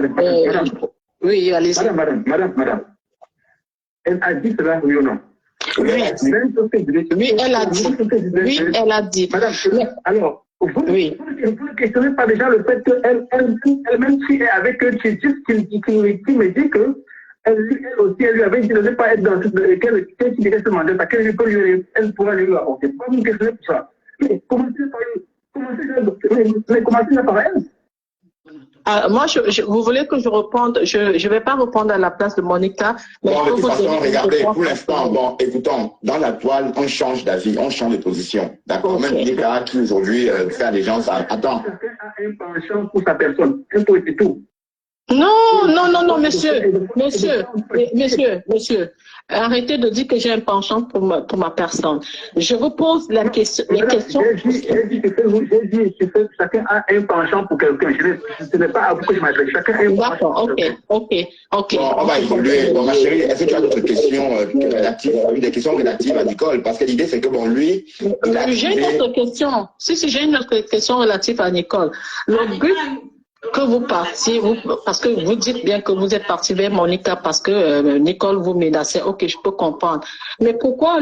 oui, allez-y. Madame, elle a dit cela, oui ou non? Oui, elle a dit. Oui, elle a dit. Madame, alors, vous ne questionnez pas déjà le fait qu'elle-même, si elle est avec eux, qui me dit que elle aussi, elle lui avait dit de ne pas être dans qu'elle devait se demander ça, elle pourrait lui apporter. Pourquoi vous me questionnez pour ça? Mais commencez par elle. Moi, vous voulez que je réponde? Je ne vais pas répondre à la place de Monica. Mais de toute façon, regardez, pour l'instant, écoutons, dans la toile, on change d'avis, on change de position. D'accord? Même Monica qui aujourd'hui fait allégeance à. Attends. Chacun a un penchant pour sa personne, un peu et tout. Non, monsieur. Arrêtez de dire que j'ai un penchant pour ma personne. Je vous pose la question. J'ai dit que chacun a un penchant pour quelqu'un. Ce n'est pas à vous que je m'adresse. Chacun a un penchant. D'accord, ok. Bon, on va évoluer. Bon, ma chérie, est-ce que tu as d'autres questions relatives, des questions relatives à Nicole? Parce que l'idée, c'est que lui. J'ai une autre question. Si, j'ai une autre question relative à Nicole. Le but que vous partiez, parce que vous dites bien que vous êtes parti vers Monica parce que Nicole vous menaçait. Ok, je peux comprendre. Mais pourquoi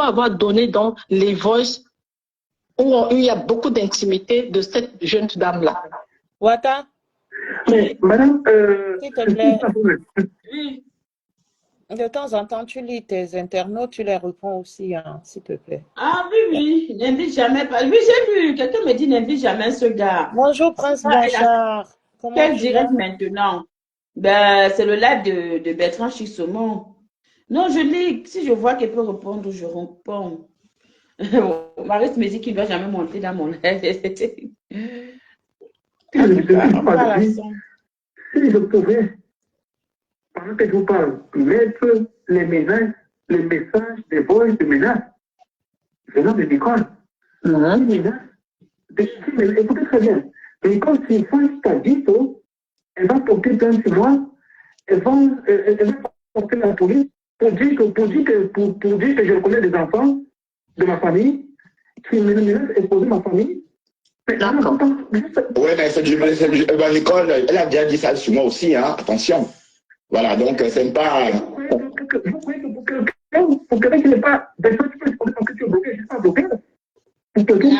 avoir donné donc les voices où il y a beaucoup d'intimité de cette jeune dame-là? Wata? Mais, madame, s'il te plaît. De temps en temps, tu lis tes internautes, tu les réponds aussi, hein, s'il te plaît. Ah oui, n'invite jamais pas. Oui, j'ai vu, quelqu'un me dit n'invite jamais ce gars. Bonjour Prince Blanchard. Quel direct maintenant? Ben, c'est le live de Bertrand Chissomon. Non, je lis, si je vois qu'elle peut répondre, je réponds. Waris me dit qu'il ne doit jamais monter dans mon rêve. Si je pouvais, pendant que je vous parle, mettre les messages des voix de menaces venant de l'école. Écoutez très bien. L'école, si Franck t'a dit, elle va porter plainte sur moi, elle va porter la police pour dire que je reconnais des enfants de ma famille qui me menacent exposer ma famille. D'accord. Oui, mais c'est du Nicole, elle a déjà dit ça sur moi aussi, hein. Attention. Voilà, donc c'est pas. Pour quelqu'un qui n'est pas. Des fois, tu peux exposer parce que tu es bloqué, je ne suis pas bloqué. Pour quelqu'un qui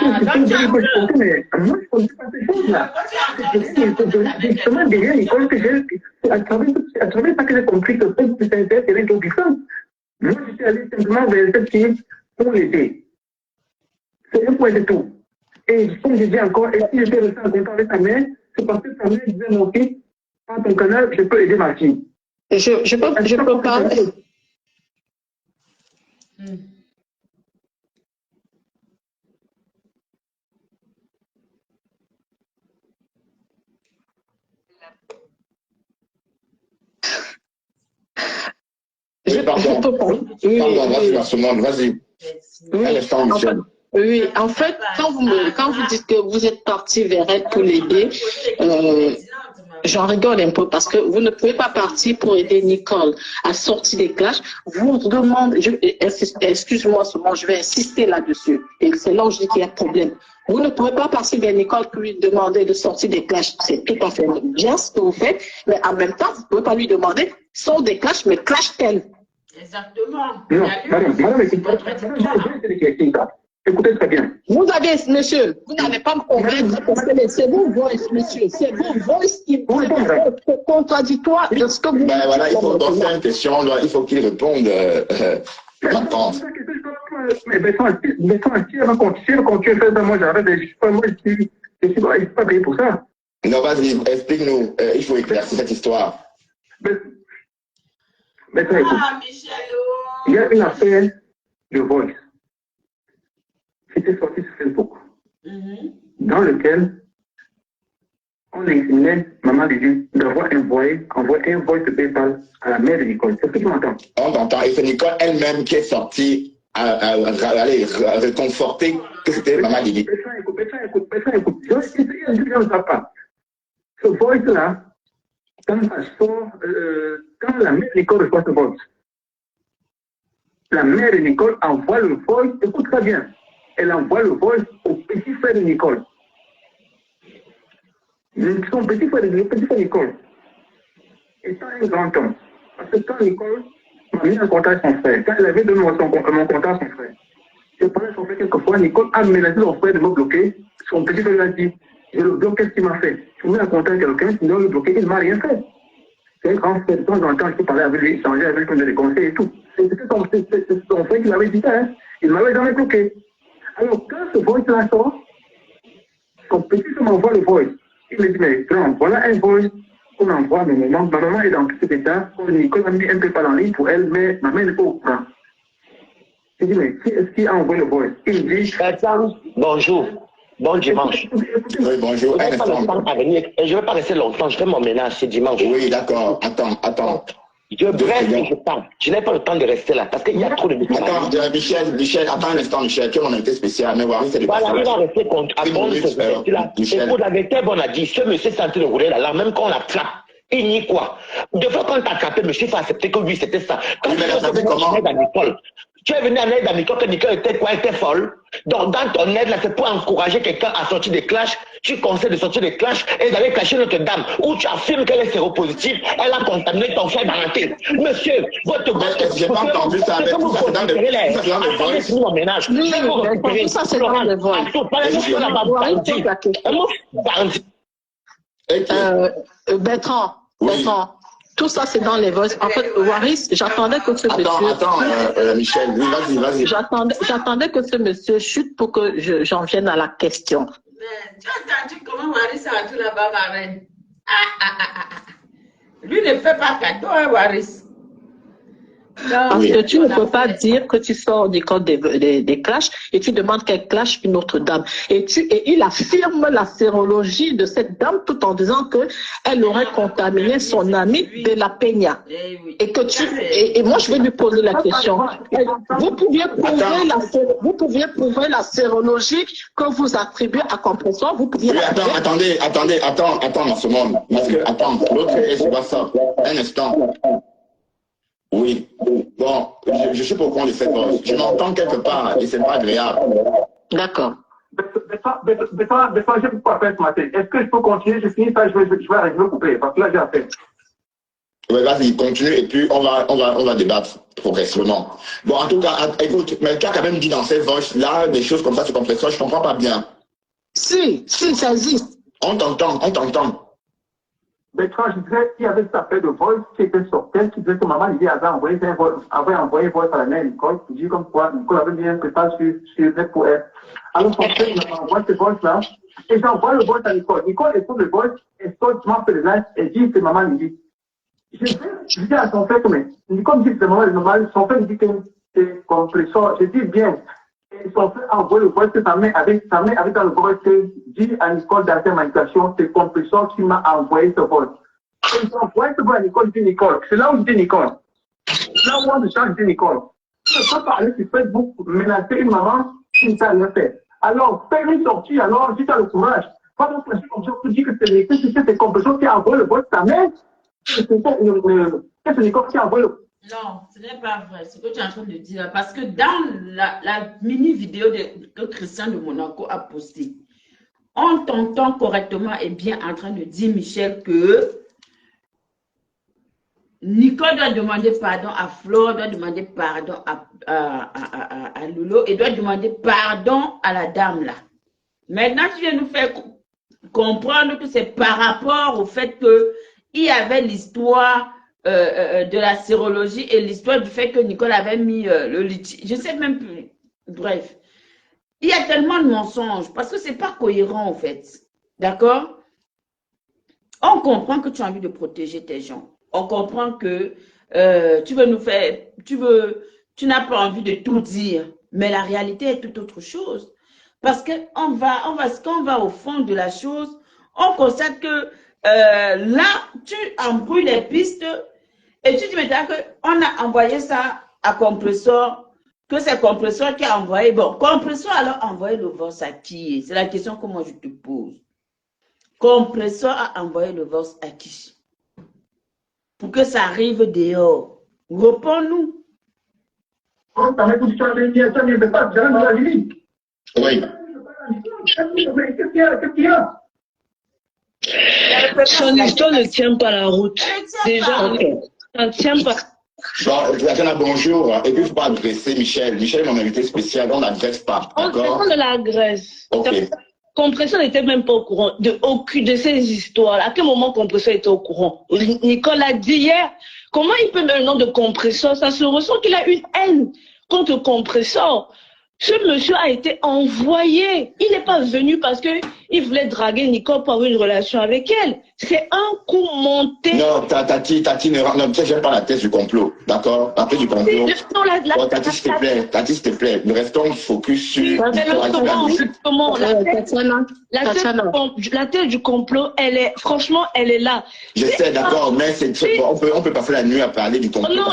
est bloqué, mais moi, je ne connais pas ces choses-là. Justement, derrière l'école que j'ai, à travers ça que j'ai compris que c'est une chose différente. Moi, je suis allé simplement vers cette fille pour l'aider. C'est un point de tout. Et comme je dis encore, et si j'étais resté en contact avec ta mère, c'est parce que ta mère disait mon fils, par ton canal, je peux aider ma fille. Je peux parler. Oui, pardon. Pardon, vas-y. Oui, en fait, quand vous dites que vous êtes parti vers elle pour l'aider, j'en rigole un peu parce que vous ne pouvez pas partir pour aider Nicole à sortir des clashs. Vous demandez, excuse-moi seulement, je vais insister là-dessus. Et c'est là où je dis qu'il y a problème. Vous ne pouvez pas partir vers Nicole pour lui demander de sortir des clashs. C'est tout à fait bien ce que vous faites, mais en même temps, vous ne pouvez pas lui demander sort des clashs, mais clash-t-elle? Exactement. Non, madame, écoutez très bien. Vous avez, monsieur, vous n'allez pas me convaincre parce que c'est vos voice, monsieur. C'est vos voice qui est contradictoire de ce que vous dites. Ben voilà, il faut faire une question, il faut qu'il réponde. Maintenant. Mais si elle va continuer à faire ça, moi j'arrête. Je ne suis pas payé pour ça. Non, vas-y, explique-nous. Il faut éclaircir cette histoire. Mais ça, écoute. Il y a une affaire de voice. C'était sorti sur Facebook, dans lequel on incriminait maman de Dieu d'avoir envoyé un voice de PayPal à la mère de Nicole. Est-ce que tu m'entends? On t'entend. Et c'est Nicole elle-même qui est sortie à réconforter que c'était maman de Dieu. Écoute. Je ne sais pas. Ce voice-là, quand ça sort, quand la mère de Nicole reçoit ce voice, la mère de Nicole envoie le voice, écoute très bien. Elle envoie le voice au petit frère de Nicole. Son petit frère Nicole étant un grand homme. Parce que quand Nicole m'a mis en contact avec son frère, quand elle avait donné mon contact à son frère, je parlais à son frère quelquefois, Nicole a menacé son frère de me bloquer. Son petit frère lui a dit, je le bloque, qu'est-ce qu'il m'a fait? Je me mets en contact avec quelqu'un, sinon le bloquer, il ne m'a rien fait. C'est un grand frère, de temps en temps, je peux parler avec lui, échanger avec lui, donner des conseils et tout. C'est son frère qui m'avait dit ça, hein. Il ne m'avait jamais bloqué. Alors, quand ce voice-là sort, son petit frère m'envoie le voice. Il me dit, mais grand, voilà un voice qu'on envoie à ma maman. Ma maman est dans cet état. Nicole a mis un peu pas en ligne pour elle, mais ma mère n'est pas au courant. Je dis, mais qui est-ce qui a envoyé le voice? Il me dit, bonjour. Bon dimanche. Oui, bonjour. Je ne vais pas rester longtemps. Je fais mon ménage, c'est dimanche. Oui, d'accord. Attends. Je bref que je parle. Je n'ai pas le temps de rester là parce qu'il y a trop de détails. Attends, Michel, attends un instant, Michel. Tu es mon invité spécial. Mais voilà, c'est des voilà, il va rester contre. Écoute, la vérité, on a dit, ce monsieur s'est en train de rouler là, même quand on l'attrape. Il nie quoi? Deux fois quand t'as attrapé, monsieur, il faut accepter que lui, c'était ça. Quand tu es venu en aide à Nicole, tu es venu en aide à Nicole, que Nicole était quoi? Elle était folle. Donc, dans ton aide, là, c'est pour encourager quelqu'un à sortir des clashs. Tu conseilles de sortir des clashs et d'aller cacher Notre-Dame, où tu affirmes qu'elle est séropositive, elle a contaminé ton frère dans la tête. Monsieur, votre j'ai pas entendu ça, mais tout ça, c'est dans le mon ménage. Tout ça, c'est dans le vol. Bertrand, tout ça c'est dans les voices. En fait, Waris, j'attendais que ce monsieur. Attends, Michel, vas-y. J'attendais que ce monsieur chute pour que j'en vienne à la question. Mais tu as entendu comment Waris a tout là-bas, ma reine? Lui ne fait pas cadeau, hein, Waris. Parce que tu ne peux pas dire que tu sors des clashs et tu demandes qu'elle clash une autre dame. Et il affirme la sérologie de cette dame tout en disant qu'elle aurait contaminé son ami de la Peña. Et que et moi je vais lui poser la question. Vous pouviez prouver la sérologie que vous attribuez à Compressor. Vous pouviez. Oui, attends, dans ce monde. Parce que, attends, l'autre, c'est pas ça. Un instant. Oui. Bon, je sais pourquoi on le fait pas. Je m'entends quelque part et c'est pas agréable. D'accord. J'ai beaucoup à faire ce matin. Est-ce que je peux continuer? Je finis ça, je vais couper. Parce que là, j'ai à faire. Oui, vas-y, continue et puis on va débattre progressivement. Bon, en tout cas, écoute, mais tu as quand même dit dans ces voices-là des choses comme ça sur Compressor, je comprends pas bien. Si, ça existe. On t'entend. Bertrand, je disais qu'il y avait cette affaire de voice qui était sortie, qui disait que maman Lydie avait envoyé voice à la mère Nicole, qui dit comme quoi Nicole avait mis un prépas sur net pour elle. Alors son frère m'envoie ce voice-là, et j'envoie le voice à Nicole. Nicole écoute le voice, et seulement fait le live, et dit que c'est maman Lydie. Je dis à son frère que, mais Nicole dit que c'est maman normal, son frère me dit que c'est Compressor. Je dis bien. Et son frère envoie le voice que sa mère avait dans le voice, dit à Nicole dans ses manipulations, c'est Compressor qui m'a envoyé ce voice. Et j'ai envoyé ce voice à Nicole, je dis Nicole. C'est là où je dis Nicole. Là où on change, je dis Nicole. Tu ne peux pas parler sur Facebook pour menacer une maman qui ne t'a rien fait. Alors, fais une sortie, alors, si tu as le courage. Pas de pression comme ça pour dire que c'est Compressor qui a envoyé le voice de ta mère. C'est Nicole qui a envoyé le. Non, ce n'est pas vrai, ce que tu es en train de dire. Parce que dans la mini-vidéo que Christian de Monaco a postée, on t'entend correctement et bien en train de dire, Michel, que Nicole doit demander pardon à Flore, doit demander pardon à Lolo et doit demander pardon à la dame là. Maintenant, tu viens nous faire comprendre que c'est par rapport au fait qu'il y avait l'histoire de la sérologie et l'histoire du fait que Nicole avait mis le litige. Je ne sais même plus. Bref. Il y a tellement de mensonges parce que ce n'est pas cohérent en fait. D'accord? On comprend que tu as envie de protéger tes gens. On comprend que tu veux nous faire, tu n'as pas envie de tout dire. Mais la réalité est tout autre chose. Parce que quand on va au fond de la chose, on constate que là, tu embrouilles les pistes. Et tu dis maintenant qu'on a envoyé ça à Compressor, que c'est Compressor qui a envoyé. Bon, Compressor alors envoyé le voice à qui? C'est la question que moi je te pose. Compressor a envoyé le voice à qui? Pour que ça arrive dehors. Réponds-nous. Oui. Qu'est-ce qu'il y a? Son histoire ne tient pas la route. Déjà, ça ne tient pas. Bon, bonjour. Et puis, il ne faut pas agresser Michel. Michel est mon invité spécial, on n'agresse pas. D'accord? On ne l'agresse. Ok. Compressor n'était même pas au courant de aucune de ces histoires. À quel moment Compressor était au courant? Nicole a dit hier, comment il peut mettre le nom de Compressor? Ça se ressent qu'il a une haine contre Compressor. Ce monsieur a été envoyé. Il n'est pas venu parce qu'il voulait draguer Nicole pour avoir une relation avec elle. C'est un coup monté. Non, Tati, non, tu sais, j'aime pas la thèse du complot. D'accord? La thèse du complot. Bon, Tati, s'il te plaît. Nous restons focus sur. La thèse du complot, franchement, elle est là. Je sais, d'accord, mais on peut passer la nuit à parler du complot. Non,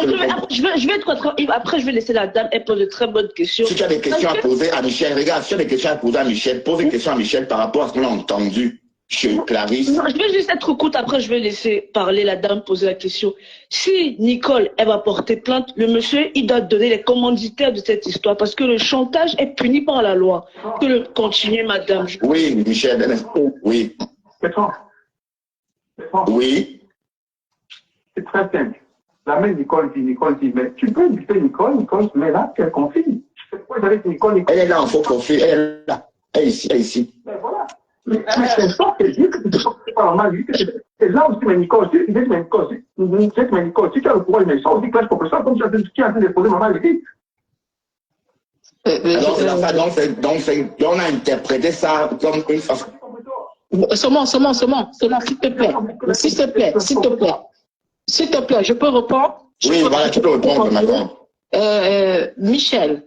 après, je vais laisser la dame, elle pose de très bonnes questions. Si tu as des questions à poser à Michel, regarde, si tu as des questions à poser à Michel, pose des questions à Michel par rapport à ce qu'on a entendu chez Clarisse. Non, je vais juste être courte, après je vais laisser parler la dame, poser la question. Si Nicole, elle va porter plainte, le monsieur, il doit donner les commanditaires de cette histoire parce que le chantage est puni par la loi. Que le continuer, madame. Oui, Michel, oui. Oui. C'est très simple. La mère Nicole dit, mais tu peux inviter Nicole, mais là, qu'elle confie. Elle est là en faux profil, elle est là. Elle est ici. Mais voilà. Mais c'est ça que je dis que c'est pas normal. C'est là aussi, mais Nicole, si tu as le courage, mais ça aussi, clash pour ça, comme tu as déposé maman l'équipe. Alors, c'est ça, donc, on a interprété ça comme une façon. Seulement, s'il te plaît. S'il te plaît, je peux répondre. Oui, voilà, tu peux répondre maintenant. Michel,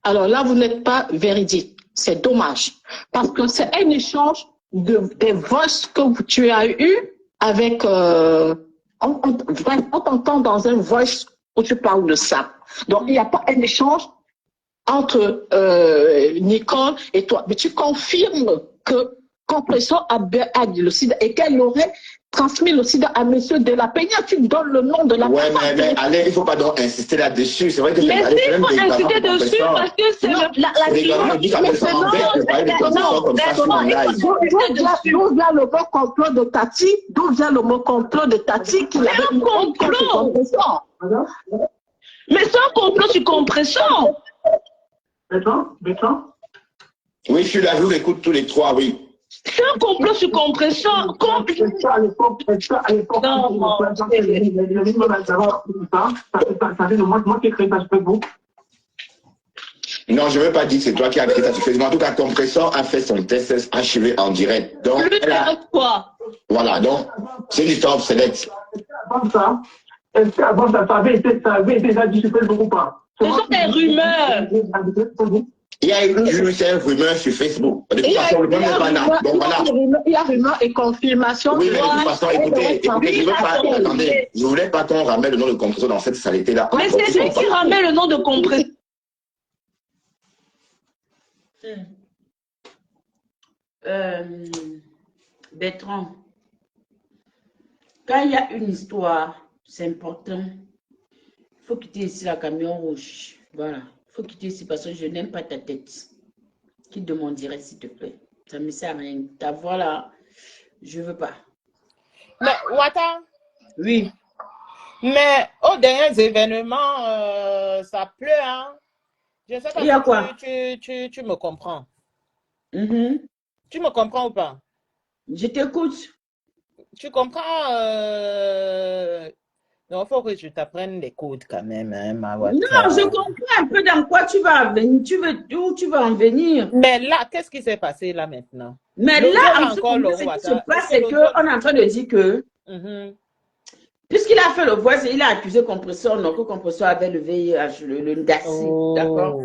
alors là, vous n'êtes pas véridique. C'est dommage. Parce que c'est un échange des voix que tu as eu avec... on t'entend dans un voice où tu parles de ça. Donc, il n'y a pas un échange entre Nicole et toi. Mais tu confirmes que Compression a dit le sida et qu'elle aurait transmis le sida à monsieur de la Peña. Tu donnes le nom de la personne. Ouais, mais allez, il ne faut pas donc insister là-dessus. C'est vrai que c'est Mais si, il faut insister dessus parce que c'est la D'où vient le bon complot de Tati? D'où vient le bon complot de Tati qui avait un complot? Mais c'est un complot sur Compression. Bertrand? Oui, je suis là, je vous écoute tous les trois, oui. C'est un complot sur Compression. À l'époque, moi qui ai créé ça sur Facebook. Non, je ne veux pas dire que c'est toi qui as créé ça sur Facebook. En tout cas, Compression a fait son test HIV en direct. Donc, elle a... quoi? Voilà, donc, c'est une histoire obsolète. Avant ça, est-ce qu'avant ça, ça avait été déjà dit sur Facebook ou pas? Ce sont des rumeurs. Il y a eu c'est une rumeur sur Facebook. De toute façon, le même pas là. Donc voilà. Il y a rumeur et confirmation. Oui, mais de toute façon, écoutez, je ne veux pas. Attendez, je ne voulais pas qu'on ramène le nom de Compression dans cette saleté-là. Mais c'est lui qui ramène le nom de Compression. Bertrand, quand il y a une histoire, c'est important. Il faut quitter ici la camion rouge. Voilà. Il faut quitter ici parce que je n'aime pas ta tête. Quitte de mon direct, s'il te plaît. Ça ne me sert à rien. Ta voix là, je ne veux pas. Mais, Wata? Oui. Mais aux derniers événements, ça pleut, hein? Je ne sais pas Il y a quoi? tu me comprends. Mm-hmm. Tu me comprends ou pas? Je t'écoute. Tu comprends? Non, il faut que tu t'apprennes les codes quand même, hein, ma Wata. Non, je comprends un peu dans quoi tu vas venir. Où tu vas en venir. Mais là, qu'est-ce qui s'est passé là maintenant? Mais là, en ce moment, ce qui se passe, c'est qu'on est en train de dire que puisqu'il a fait le voice, il a accusé Compresseur, non, que Compresseur avait le VIH, le Ndassi. D'accord?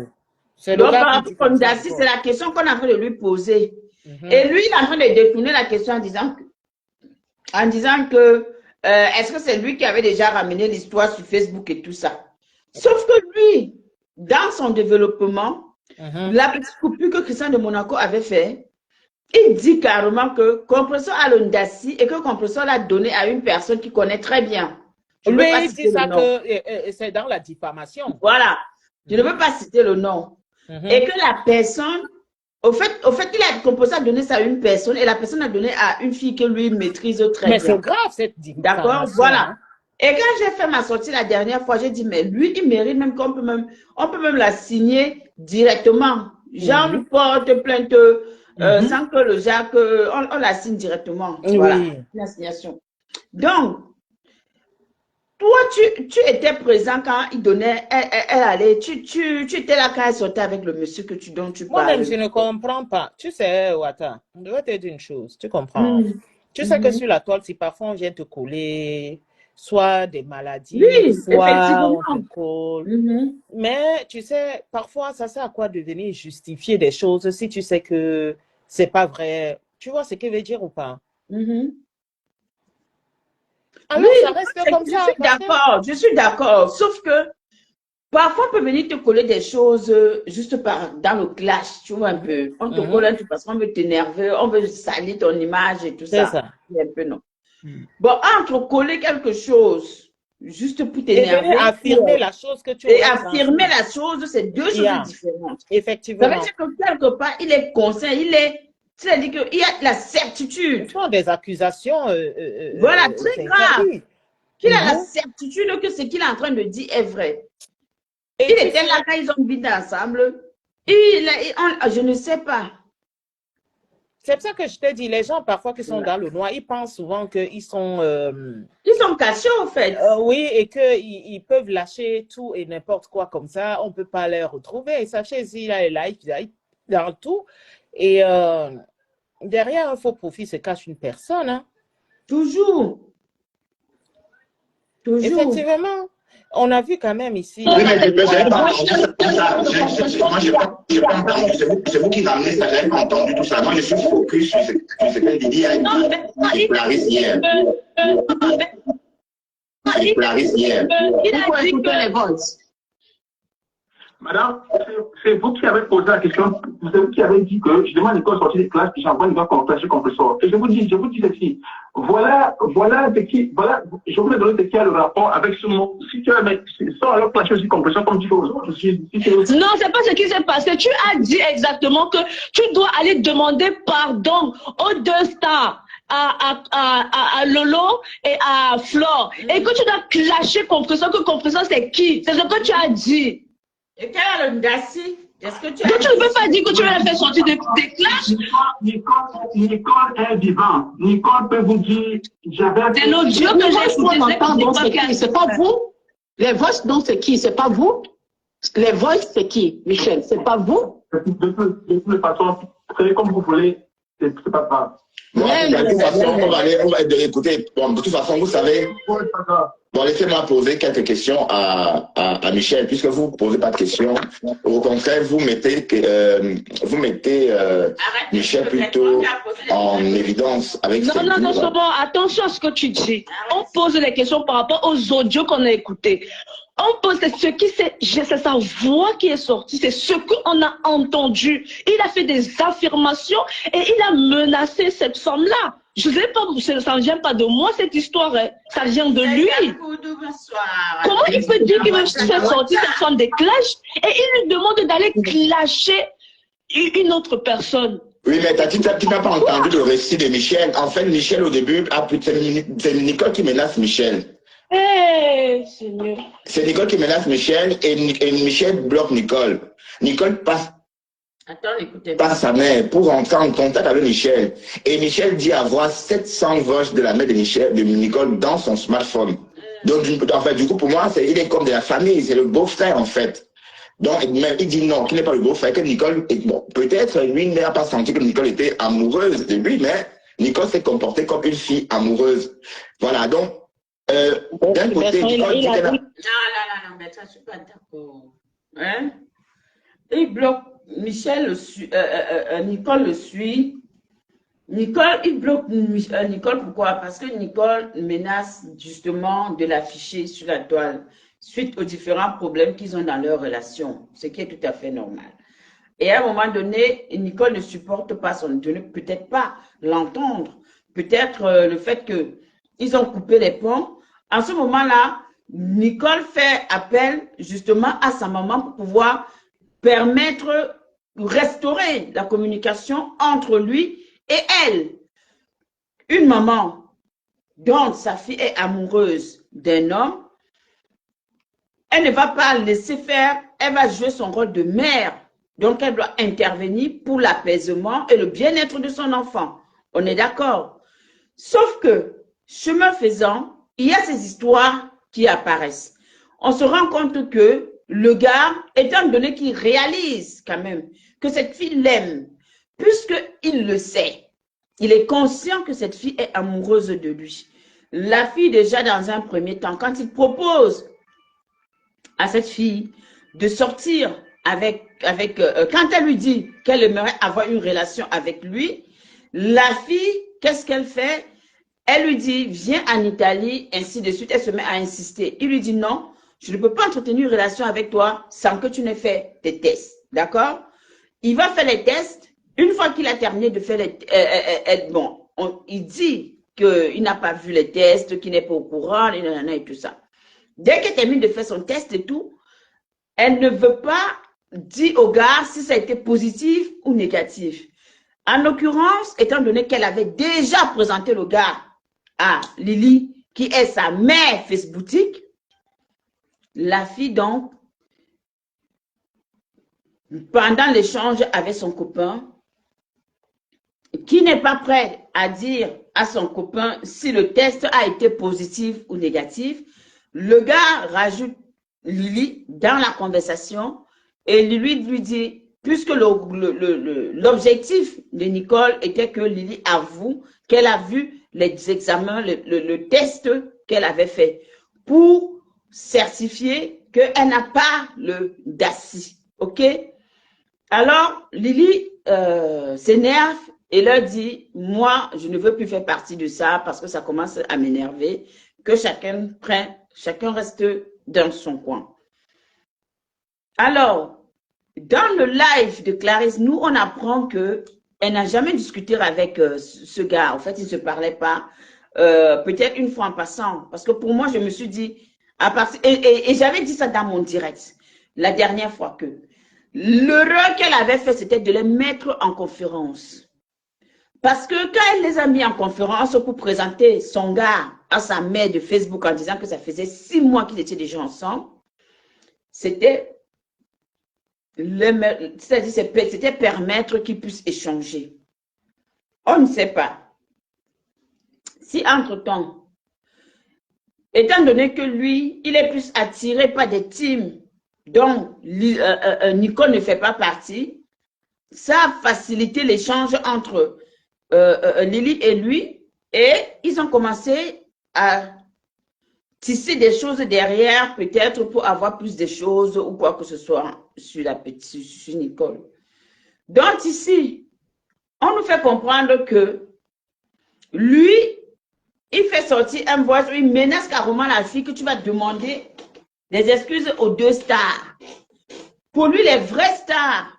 Donc, par rapport au Ndassi, c'est la question qu'on est en train de lui poser. Et lui, il est en train de détourner la question en disant que est-ce que c'est lui qui avait déjà ramené l'histoire sur Facebook et tout ça? Sauf que lui, dans son développement, la petite coupure que Christian de Monaco avait fait, il dit carrément que Compresseur a le Ndassi et que Compresseur l'a donné à une personne qu'il connaît très bien. Lui, il dit ça que c'est dans la diffamation. Voilà. Je ne veux pas citer le nom. Et que la personne, au fait, il a Compresseur a donné ça à une personne et la personne a donné à une fille que lui maîtrise très bien. Mais c'est grave cette diffamation. D'accord, voilà. Et quand j'ai fait ma sortie la dernière fois, j'ai dit, mais lui, il mérite même qu'on peut même la signer directement. Genre, lui porte plainte sans que le Jacques, on la signe directement. Voilà, la signation. Donc, toi, tu étais présent quand il donnait, elle allait, tu étais là quand elle sortait avec le monsieur dont tu parles. Moi-même, je ne comprends pas. Tu sais, Wata, je vais te dire une chose, tu comprends? Tu sais que sur la toile, si parfois on vient te coller soit des maladies, soit on te colle. Mais tu sais, parfois, ça sert à quoi de venir justifier des choses si tu sais que c'est pas vrai. Tu vois ce que veut dire ou pas? Alors, ça reste comme ça. Je suis d'accord. Sauf que parfois, on peut venir te coller des choses juste dans le clash, tu vois un peu. On te colle un peu parce qu'on veut t'énerver, on veut salir ton image et tout ça. C'est ça. Un peu non. Bon, entre coller quelque chose juste pour t'énerver. Et affirmer la chose que tu et affirmer la chose, c'est deux choses différentes. Effectivement. Ça veut dire que quelque part, il est conscient, c'est-à-dire qu'il y a la certitude. Ce sont des accusations. Voilà, très grave. Qu'il a la certitude que ce qu'il est en train de dire est vrai. Et il était là quand ils ont vécu ensemble. Je ne sais pas. C'est pour ça que je te dis, les gens parfois qui sont dans le noir, ils pensent souvent qu'ils sont... ils sont cachés en fait. Oui, et qu'ils peuvent lâcher tout et n'importe quoi comme ça. On ne peut pas les retrouver. Et sachez, il a là, il dans tout. Et derrière un faux profil se cache une personne. Hein. Toujours. Effectivement. On a vu quand même ici. Oui, mais je n'avais pas entendu ça. Moi, je n'ai pas entendu. C'est vous qui ramenez ça. Je n'avais pas entendu tout ça. Moi, je suis focus sur ce que Didi a dit. Clarisse hier. Clarisse hier. Il a dit que les votes. Madame, c'est vous qui avez posé la question, c'est vous qui avez dit que je demande l'école sortie des classes, puis j'envoie une voix clasher compresseur. Et je vous dis ceci. Voilà ce qui, je voulais donner ce qui a le rapport avec ce mot. Si tu as, sans alors clasher aussi compresseur comme tu fais aux autres, non, c'est pas ce qui s'est passé. Tu as dit exactement que tu dois aller demander pardon aux deux stars. À Lolo et à Flore. Et que tu dois clasher compresseur, que compresseur c'est qui? C'est ce que tu as dit. Et quel est le Ndassi? Est-ce que tu donc tu ne peux pas dire que tu vas la faire sortir des classes? Nicole est vivant. Nicole peut vous dire, c'est l'audio que j'ai écouté. C'est pas vous. Les voices, donc, c'est qui? C'est pas vous? Les voices, c'est qui, Michel? C'est pas vous? De toute façon, faites comme vous voulez, c'est pas grave. Bon, de toute façon, on va écouter. Bon, de toute façon, vous savez. Bon, laissez-moi poser quelques questions à Michel, puisque vous ne posez pas de questions. Au contraire, vous mettez Michel plutôt en évidence avec ses Non, c'est bon. Attention à ce que tu dis. On pose les questions par rapport aux audios qu'on a écoutés. On pose ce qui c'est sa voix qui est sortie, c'est ce qu'on a entendu. Il a fait des affirmations et il a menacé cette femme-là. Je ne sais pas, ça ne vient pas de moi cette histoire, hein. Ça vient de lui. Comment il peut dire qu'il veut faire sortir cette femme des clashs et il lui demande d'aller clasher une autre personne? Oui, mais tu n'as pas entendu le récit de Michel. En fait, Michel, au début, c'est Nicole qui menace Michel. Seigneur. C'est Nicole qui menace Michel et Michel bloque Nicole. Nicole passe sa mère pour rentrer en contact avec Michel. Et Michel dit avoir 700 voix de la mère de Nicole dans son smartphone. Donc, en fait, du coup, pour moi, il est comme de la famille, c'est le beau-frère, en fait. Donc, il dit non, qu'il n'est pas le beau-frère, que Nicole, bon, peut-être, lui, n'a pas senti que Nicole était amoureuse de lui, mais Nicole s'est comportée comme une fille amoureuse. Voilà, donc, d'un côté, Nicole dit qu'elle a... Non, mais ça, je ne suis pas d'accord. Hein? Il bloque, Nicole le suit. Nicole, il bloque Nicole, pourquoi? Parce que Nicole menace justement de l'afficher sur la toile suite aux différents problèmes qu'ils ont dans leur relation, ce qui est tout à fait normal. Et à un moment donné, Nicole ne supporte pas peut-être pas l'entendre, peut-être le fait qu'ils ont coupé les ponts. En ce moment-là, Nicole fait appel justement à sa maman pour pouvoir permettre, restaurer la communication entre lui et elle. Une maman dont sa fille est amoureuse d'un homme, elle ne va pas laisser faire, elle va jouer son rôle de mère. Donc, elle doit intervenir pour l'apaisement et le bien-être de son enfant. On est d'accord. Sauf que, chemin faisant, il y a ces histoires qui apparaissent. On se rend compte que le gars, étant donné qu'il réalise quand même que cette fille l'aime, puisqu'il le sait, il est conscient que cette fille est amoureuse de lui. La fille, déjà dans un premier temps, quand il propose à cette fille de sortir quand elle lui dit qu'elle aimerait avoir une relation avec lui, la fille, qu'est-ce qu'elle fait? Elle lui dit, viens en Italie, ainsi de suite. Elle se met à insister. Il lui dit, non, je ne peux pas entretenir une relation avec toi sans que tu n'aies fait tes tests. D'accord? Il va faire les tests. Une fois qu'il a terminé de faire les tests, il dit qu'il n'a pas vu les tests, qu'il n'est pas au courant, et tout ça. Dès qu'elle termine de faire son test et tout, elle ne veut pas dire au gars si ça a été positif ou négatif. En l'occurrence, étant donné qu'elle avait déjà présenté le gars à Lily, qui est sa mère Facebookique, la fille donc, pendant l'échange avec son copain, qui n'est pas prêt à dire à son copain si le test a été positif ou négatif, le gars rajoute Lily dans la conversation et lui dit, puisque l'objectif de Nicole était que Lily avoue qu'elle a vu les examens, le test qu'elle avait fait pour certifier qu'elle n'a pas le DACI. OK? Alors, Lily s'énerve et leur dit, moi, je ne veux plus faire partie de ça parce que ça commence à m'énerver, que chacun reste dans son coin. Alors, dans le live de Clarisse, nous, on apprend qu'elle n'a jamais discuté avec ce gars. En fait, ils ne se parlaient pas. Peut-être une fois en passant. Parce que pour moi, je me suis dit, et j'avais dit ça dans mon direct, la dernière fois que l'erreur qu'elle avait fait, c'était de les mettre en conférence. Parce que quand elle les a mis en conférence pour présenter son gars à sa mère de Facebook en disant que ça faisait 6 mois qu'ils étaient déjà ensemble, c'était permettre qu'ils puissent échanger. On ne sait pas. Si entre-temps, étant donné que lui, il est plus attiré par des teams dont Nicole ne fait pas partie, ça a facilité l'échange entre Lily et lui, et ils ont commencé à tisser des choses derrière, peut-être pour avoir plus de choses ou quoi que ce soit sur Nicole. Donc ici, on nous fait comprendre que lui, il fait sortir un voice où il menace carrément la fille que tu vas demander des excuses aux 2 stars. Pour lui, les vrais stars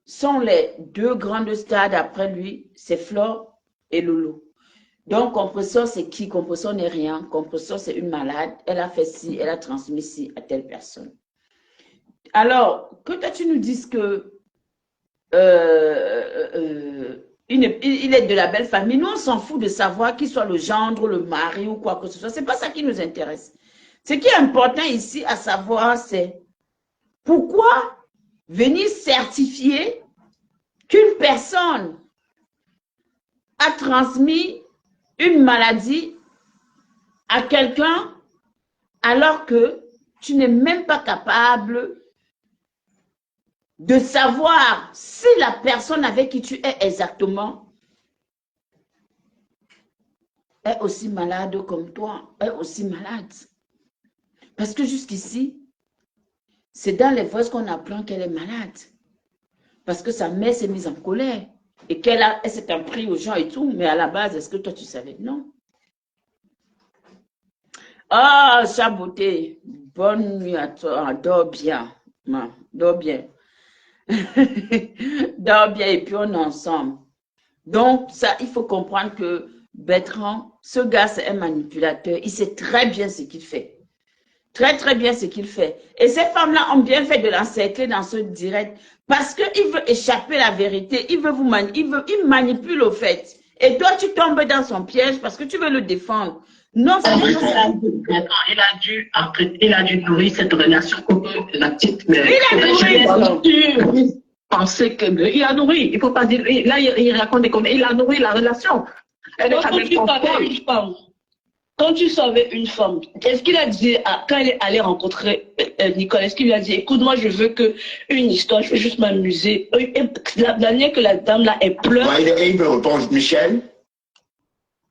sont les 2 grandes stars d'après lui, c'est Flore et Lolo. Donc, Compressor, c'est qui? Compressor n'est rien. Compressor, c'est une malade. Elle a fait ci, elle a transmis ci à telle personne. Alors, que toi, tu nous dises que il est de la belle famille. Nous, on s'en fout de savoir qu'il soit le gendre, le mari ou quoi que ce soit. Ce n'est pas ça qui nous intéresse. Ce qui est important ici à savoir, c'est pourquoi venir certifier qu'une personne a transmis une maladie à quelqu'un alors que tu n'es même pas capable de savoir si la personne avec qui tu es exactement est aussi malade comme toi, est aussi malade. Parce que jusqu'ici, c'est dans les voix qu'on apprend qu'elle est malade. Parce que sa mère s'est mise en colère et qu'elle s'est en pris aux gens et tout. Mais à la base, est-ce que toi, tu savais? Non. Ah, Chaboté, bonne nuit à toi. Dors bien. Dors bien. Dors bien et puis on est ensemble. Donc, ça, il faut comprendre que Bertrand, ce gars, c'est un manipulateur. Il sait très bien ce qu'il fait. Très, très bien ce qu'il fait. Et ces femmes-là ont bien fait de l'encercler dans ce direct parce qu'il veut échapper à la vérité. Il veut il manipule au fait. Et toi, tu tombes dans son piège parce que tu veux le défendre. Non, c'est il a dû nourrir cette relation comme la petite mère. Il a nourri. Penser qu'il a nourri. Il ne faut pas dire. Là, il raconte comme il a nourri la relation. Quand tu savais une femme, est-ce qu'il a dit, quand elle est allée rencontrer Nicole, est-ce qu'il lui a dit, écoute, moi, je veux une histoire, je veux juste m'amuser. La dernière que la dame là, elle pleure. Il peut répondre, Michel.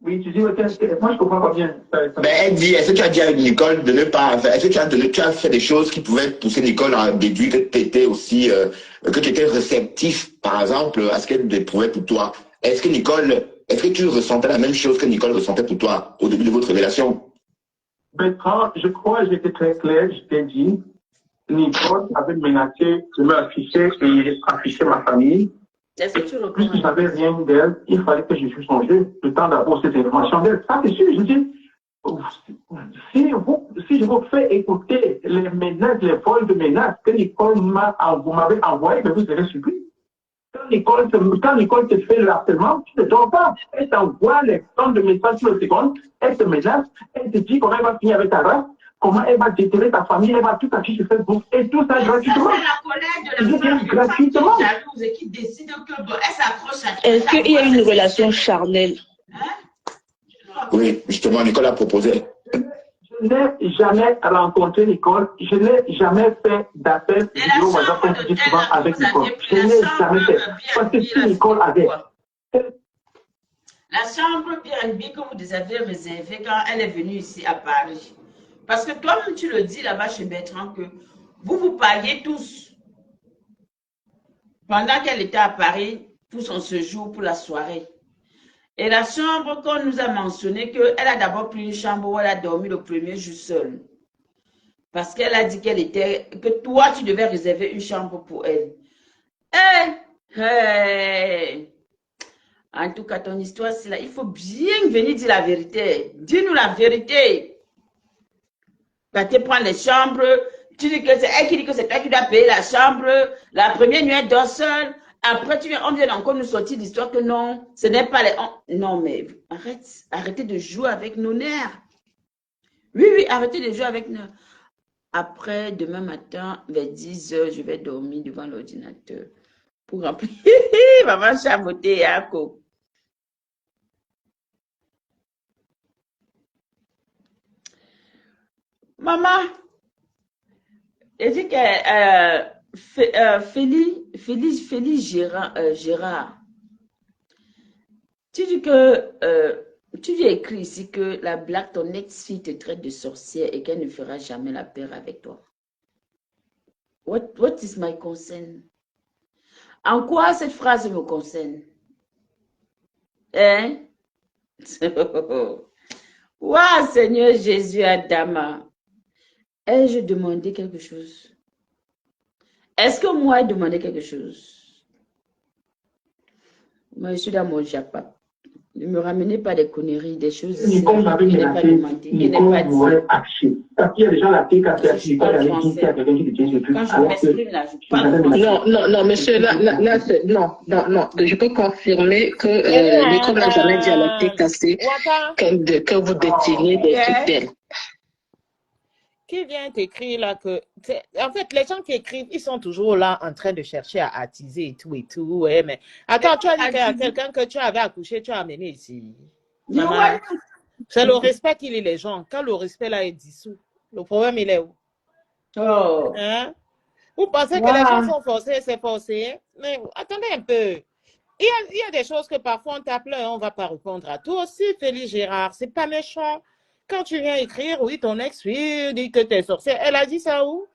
Oui, tu dis, moi, je comprends pas bien. Elle dit, est-ce que tu as dit à Nicole de ne pas faire, est-ce que tu as fait des choses qui pouvaient pousser Nicole à déduire que tu étais aussi, que tu étais réceptif, par exemple, à ce qu'elle éprouvait pour toi? Est-ce que tu ressentais la même chose que Nicole ressentait pour toi au début de votre relation? Bertrand, je crois que j'étais très clair, je t'ai dit, Nicole avait menacé de me afficher ma famille. Est-ce que tu Puisque je n'avais rien d'elle, il fallait que je joue son jeu. Le temps d'avoir cette information d'elle. Ça, c'est sûr, je dis, si je vous fais écouter les menaces, les vols de menaces que Nicole vous m'avez envoyé, mais vous serez surpris. Quand Nicole te fait le harcèlement, tu ne dors pas. Elle t'envoie les tonnes de messages sur le seconde, elle te menace, elle te dit comment elle va finir avec ta race, comment elle va déterrer ta famille, elle va tout afficher sur Facebook, et tout ça gratuitement. C'est la colère de la femme gratuitement. Jalouse et qui décide qu'elle s'accroche à Est-ce qu'il y a une relation charnelle? Oui, justement, Nicole a proposé. Je n'ai jamais rencontré Nicole, je n'ai jamais fait d'appel vidéo, comme tu dis souvent, avec Nicole. Je n'ai jamais fait. Parce que si Nicole avait. La chambre Airbnb que vous avez réservée quand elle est venue ici à Paris, Parce que comme tu le dis là-bas chez Bertrand, que vous parliez tous pendant qu'elle était à Paris pour son séjour, pour la soirée. Et la chambre qu'on nous a mentionné, qu'elle a d'abord pris une chambre où elle a dormi le premier jour seule. Parce qu'elle a dit que toi, tu devais réserver une chambre pour elle. En tout cas, ton histoire, c'est là. Il faut bien venir dire la vérité. Dis-nous la vérité. Quand tu prends les chambres, tu dis que c'est elle qui dit que c'est toi qui dois payer la chambre. La première nuit, elle dort seule. Après, on vient encore nous sortir l'histoire que non, ce n'est pas les... Non, mais arrêtez de jouer avec nos nerfs. Oui, arrêtez de jouer avec nos... Après, demain matin, vers 10 h, je vais dormir devant l'ordinateur pour remplir. Maman chaboté, Yako. Maman, elle dit que Félix Gérard, tu dis que tu lui as écrit ici que la blague, ton ex-fille te traite de sorcière et qu'elle ne fera jamais la paix avec toi. What is my concern? En quoi cette phrase me concerne? Hein? Ouah, Seigneur Jésus Adama. Ai-je demandé quelque chose? Est-ce que moi, j'ai demandé quelque chose? Moi, je suis dans mon Japon. Ne me ramenez pas des conneries, des choses Nicole m'avait menacé, Nicole m'aurait affiché. Parce qu'il y a des gens là qui avait dit qu'il y avait quelqu'un qui était sur quand je m'exprime là, je parle. Non, monsieur, là, non, je peux confirmer que Nicole n'a jamais dit à la TKC que vous déteniez des trucs d'elle. Qui vient t'écrire là que... En fait, les gens qui écrivent, ils sont toujours là en train de chercher à attiser et tout, ouais, mais... Attends, tu as dit qu'il y a quelqu'un que tu avais accouché, tu as amené ici. C'est le respect qu'il est les gens. Quand le respect là est dissous, le problème il est où? Oh. Hein? Vous pensez que les gens sont forcés, c'est forcé? Mais attendez un peu. Il y a des choses que parfois on t'appelle et on ne va pas répondre à toi aussi, Félix Gérard. C'est pas méchant. Quand tu viens écrire, oui, ton ex-fille dit que tu es sorcière. Elle a dit ça où?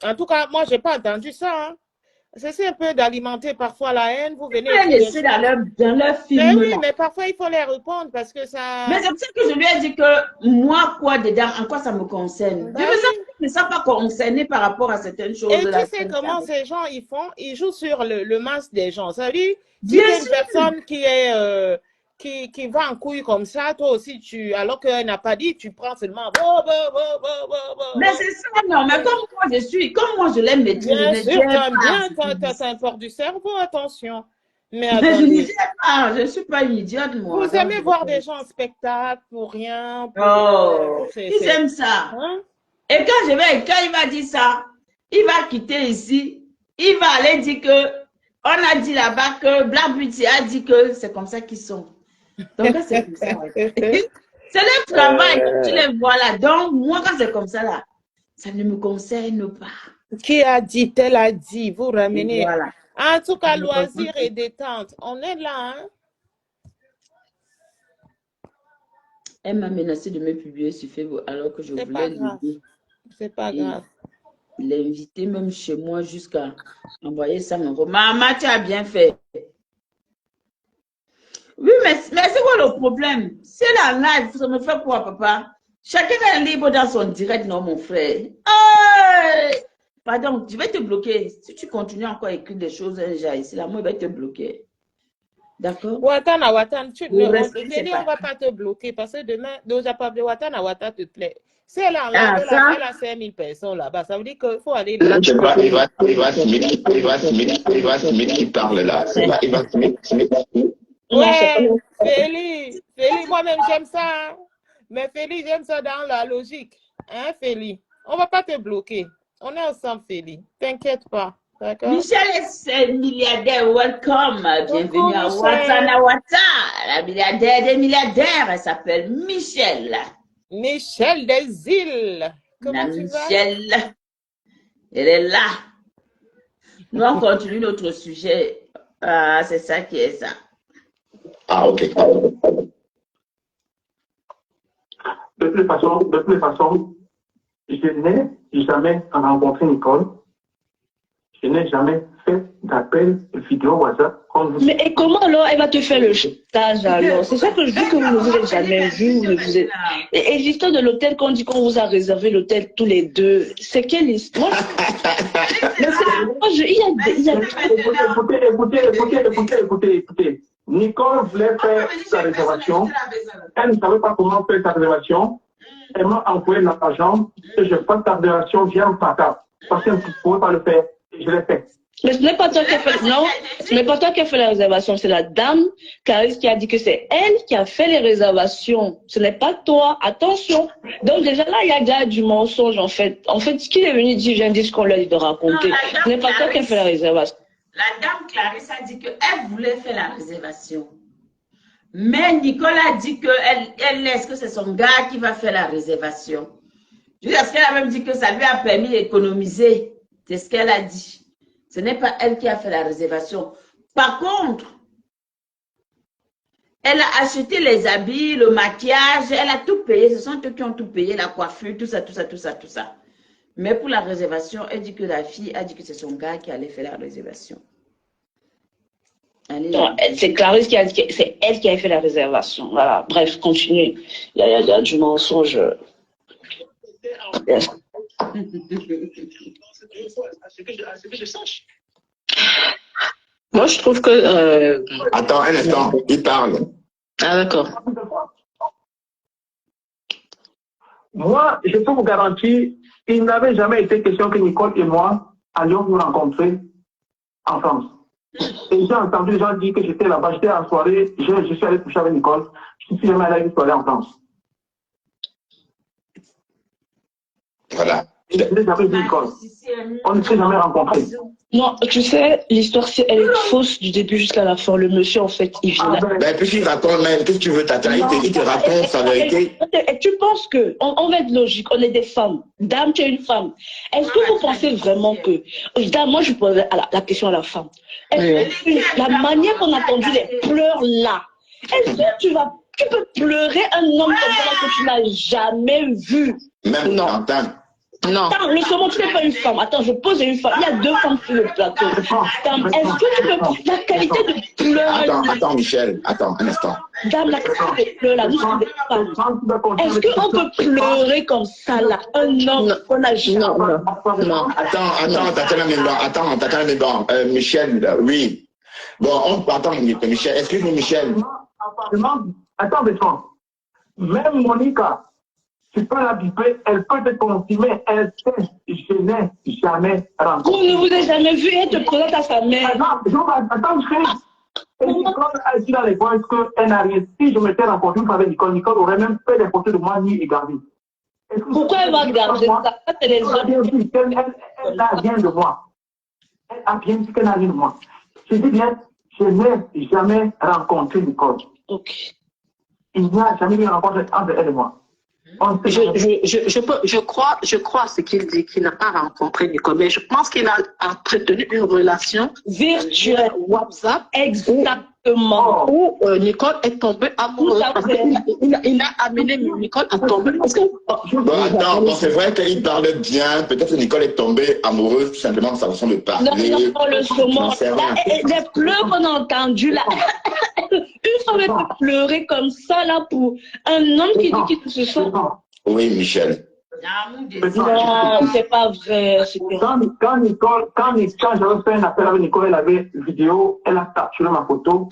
En tout cas, moi, je n'ai pas entendu ça. Hein. C'est un peu d'alimenter parfois la haine. Vous venez... laisser dans leur film. Mais oui, mais parfois, il faut les répondre parce que ça... Mais c'est pour ça que je lui ai dit que moi, quoi dedans, en quoi ça me concerne. Je ne me sens pas concernée par rapport à certaines choses. Et tu sais comment ces gens, ils font? Ils jouent sur le masque des gens. Ça veut dire, si tu es une personne qui est... Qui va en couille comme ça, toi aussi, alors qu'elle n'a pas dit, tu prends seulement... Mais c'est ça, non, mais comme moi je l'aime maîtriser. Bien sûr, ça importe du cerveau, attention. Mais je ne disais pas, je ne suis pas une idiote, moi. Vous aimez voir des gens en spectacle pour rien. Ils aiment ça. Hein? Et quand il va dire ça, il va quitter ici, il va aller dire que, on a dit là-bas que Black Beauty a dit que c'est comme ça qu'ils sont. Donc, c'est comme ça. Ouais. C'est le travail, tu les vois là. Donc, moi, quand c'est comme ça là, ça ne me concerne pas. Qui a dit, tel a dit, vous ramenez. Voilà. En tout cas, loisirs et détente, on est là. Hein? Elle m'a menacé de me publier sur Facebook alors que je voulais l'aider. C'est pas grave. L'inviter même chez moi jusqu'à envoyer ça. Maman, tu as bien fait. Oui, mais c'est quoi le problème? C'est la live, ça me fait quoi, papa? Chacun est libre dans son direct, non, mon frère. Pardon, je vais te bloquer. Si tu continues encore à écrire des choses déjà ici, là, moi, je vais te bloquer. D'accord? Watan, on ne va pas te bloquer parce que demain, Watan, te plaît. C'est là, elle a 5000 personnes là-bas. Ça veut dire qu'il faut aller là. Eva Smith qui parle là. Eva Smith. Ouais, Félix, moi-même j'aime ça. Hein? Mais Félix, j'aime ça dans la logique. Hein, Félix? On ne va pas te bloquer. On est ensemble, Félix. T'inquiète pas. Michel est milliardaire. Welcome. Bienvenue à Watanawata. La milliardaire des milliardaires. Elle s'appelle Michel. Michel des îles. Comment tu vas? Michel. Elle est là. Nous, on continue notre sujet. Ah, c'est ça qui est ça. Ah, ok. De toute façon, je n'ai jamais rencontré Nicole. Je n'ai jamais fait d'appel vidéo WhatsApp. Mais et comment alors elle va te faire le stage alors? C'est ça que je dis que vous ne vous êtes jamais vu. Et l'histoire de l'hôtel, quand on dit qu'on vous a réservé l'hôtel tous les deux, c'est quelle histoire? Écoutez. Nicole voulait faire sa réservation. Elle ne savait pas comment faire sa réservation. Elle m'a envoyé l'argent et je fasse ta réservation via un carte. Parce qu'elle ne pouvait pas le faire. Et je l'ai fait. Mais ce n'est pas toi qui as fait, non, ce n'est pas toi qui as fait la réservation, c'est la dame Caris qui a dit que c'est elle qui a fait les réservations. Ce n'est pas toi, attention. Donc déjà là, il y a déjà du mensonge en fait. En fait, ce qu'il est venu dire, je viens de dire ce qu'on lui a dit de raconter. Ce n'est pas toi qui a fait la réservation. La dame Clarisse a dit qu'elle voulait faire la réservation. Mais Nicole a dit qu'elle laisse que c'est son gars qui va faire la réservation. Parce qu'elle a même dit que ça lui a permis d'économiser. C'est ce qu'elle a dit. Ce n'est pas elle qui a fait la réservation. Par contre, elle a acheté les habits, le maquillage, elle a tout payé. Ce sont eux qui ont tout payé, la coiffure, tout ça. Mais pour la réservation, elle dit que la fille a dit que c'est son gars qui allait faire la réservation. C'est Clarisse qui a dit que c'est elle qui a fait la réservation. Voilà. Bref, continue. Il y a du mensonge. Yes. Moi, je trouve que... Attends un instant, il parle. Ah, d'accord. Moi, je peux vous garantir, il n'avait jamais été question que Nicole et moi allions nous rencontrer en France. Et j'ai entendu les gens dire que j'étais là-bas, j'étais en soirée, je suis allé coucher avec Nicole, je suis jamais allé à une soirée en France. Voilà. Je n'ai jamais vu Nicole. On ne s'est jamais rencontrés. Non, tu sais, l'histoire, elle est fausse du début jusqu'à la fin. Le monsieur, en fait, il vient. Ben, puisqu'il raconte même, qu'est-ce que tu veux, Tata? Il te raconte sa vérité. Et tu penses que, on va être logique, on est des femmes. Dame, tu es une femme. Est-ce que vous pensez vraiment que. Dame, moi, je pose la question à la femme. Est-ce que la manière qu'on a entendu les pleurs là, est-ce que tu peux pleurer un homme comme ça que tu n'as jamais vu? Même non. Non. Attends, le saumon, tu n'es pas une femme. Attends, je pose une femme. Il y a deux femmes sur le plateau. Dame, est-ce que tu peux. La qualité de pleurs. Attends, Michel. Attends, un instant. Dame, la qualité de pleurs là, nous sommes des femmes. Est-ce qu'on peut pleurer comme ça là? Un homme qu'on a jamais. Non. Attends, Tatiana Méban. Michel, oui. Bon, attends, Michel. Excuse-moi, Michel. Attends, Bertrand. Même Monica. Tu peux la biper, elle peut te confirmer, elle sait, je n'ai jamais rencontré. Vous ne vous avez jamais vu, elle te présente à sa mère. Attends, et Nicole a dit dans les voix qu'elle n'a rien. Si je m'étais rencontré avec Nicole aurait même fait des photos de moi ni Gabi. Pourquoi elle va garder ça? C'est les hommes. Elle n'a rien de moi. Elle a bien dit qu'elle n'a rien de moi. Je dis bien, je n'ai jamais rencontré Nicole. Ok. Il n'y a jamais eu une rencontre entre elle et moi. Je crois ce qu'il dit, qu'il n'a pas rencontré Nicole, mais je pense qu'il a entretenu une relation virtuelle WhatsApp. Exactement. Où Nicole est tombée amoureuse. Il a amené Nicole à tomber. Attends, c'est vrai qu'il parlait bien. Peut-être que Nicole est tombée amoureuse tout simplement de sa façon de parler. Non, le saumon. Les pleurs qu'on a entendus là. Une femme peut pleurer comme ça là pour un homme qui dit qu'il se sent. Oui, Michel. Non, c'est pas vrai. Quand j'avais fait un appel avec Nicole, elle avait une vidéo, elle a capturé ma photo.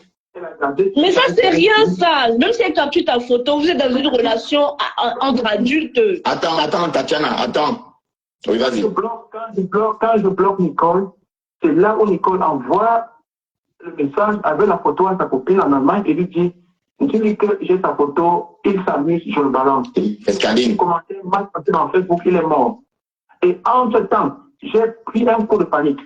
Mais ça, c'est rien, ça. Même si elle capture ta photo, vous êtes dans une relation entre adultes. Attends, Tatiana, attends. Oui, vas-y. Quand je bloque Nicole, c'est là où Nicole envoie le message avec la photo à sa copine en Allemagne et lui dit, tu dis que j'ai sa photo, il s'amuse, je le balance. Escaline. Commentaire mal passé dans Facebook, il est mort. Et entre-temps, j'ai pris un coup de panique.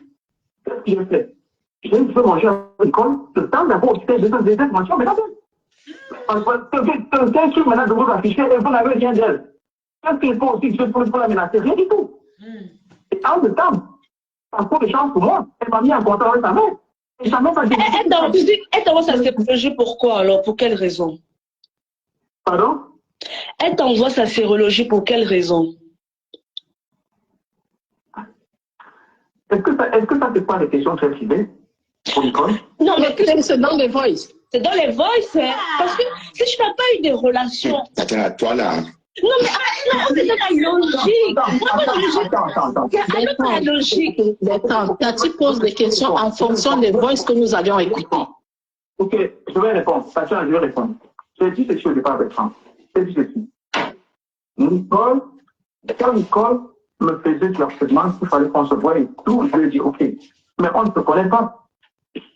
Qu'est-ce que j'ai fait? J'ai fait manger à l'école, le temps d'avoir aussi des informations, mais quelqu'un qui maintenant de vous afficher et vous n'avez rien d'elle. Qu'est-ce qu'il faut aussi que je peux la menacer? Rien du tout. Et entre-temps, par coup de chance pour moi, elle m'a mis en contact avec sa mère. Et sa mère m'a dit... Elle t'avance à se projeter pourquoi alors? Pour quelle raison? Pardon? Elle t'envoie sa sérologie pour quelle raison? Est-ce que ça c'est pas des questions très privées pour l'école? Non, mais C'est dans les voice. c'est dans les voices, hein. Parce que si tu n'as pas eu des relations. Attends, toi là. Non, mais non, c'est dans la logique. Attends. C'est avec la logique. Tati pose des questions en fonction des voices que nous allions écouter. Ok, je vais répondre. Tatiana, je vais répondre. J'ai dit ceci au départ avec Franck. J'ai dit ceci. Nicole, quand Nicole me faisait du harcèlement, qu'il fallait qu'on se voie et tout, je lui ai dit, ok, mais on ne se connaît pas.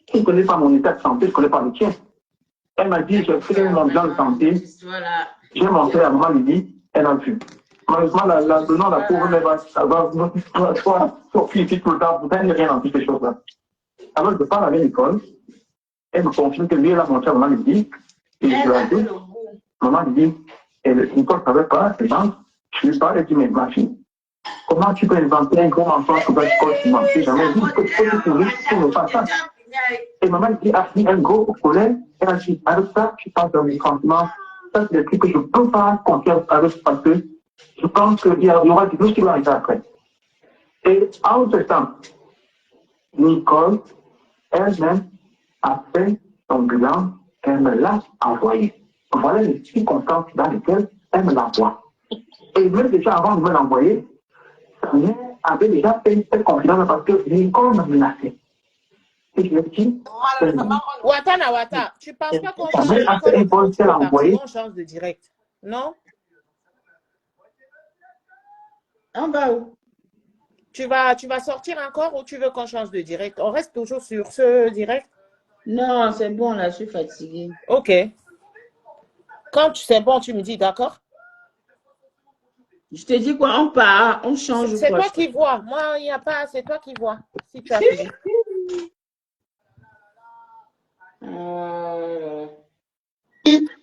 Tu ne connais pas mon état de santé, je ne connais pas le tien. Elle m'a dit, j'ai fait mon bilan de santé. Voilà. J'ai montré à maman Lydie, elle a vu. Malheureusement, la pauvre mère va sortir ici tout le temps, vous n'avez rien dans toutes ces choses-là. Alors, je parle avec Nicole, elle me confirme que lui, elle a montré à maman Lydie, et je lui ai dit, maman Lydie, Nicole ne savait pas, c'est gens, je lui parle, elle dit, mais ma fille, comment tu peux inventer un gros mensonge sur l'école qui m'a fait jamais dit que tu ne pas ça. Et maman dit, a mis un gros collet, elle a dit, avec ça, tu penses dans mes sentiments. Ça, c'est des trucs que je ne peux pas confier avec parce que je pense qu'il y aura des choses qui vont arriver après. Et en ce temps, Nicole, elle-même, a fait son bilan, elle me l'a envoyé. Voilà les circonstances dans lesquelles elle me l'envoie. Et même déjà avant de me l'envoyer, sa mère avait déjà fait cette confidence parce que Nicole me menaçait. Et je lui ai dit, Wata, tu penses pas qu'on change de direct? Non? En bas où? Tu vas sortir encore ou tu veux qu'on change de direct? On reste toujours sur ce direct? Non, c'est bon, là, je suis fatiguée. Ok. Quand c'est bon, tu me dis, d'accord? Je te dis quoi, on part, on change. C'est toi qui vois. Moi, il n'y a pas, c'est toi qui vois. Si tu as fini.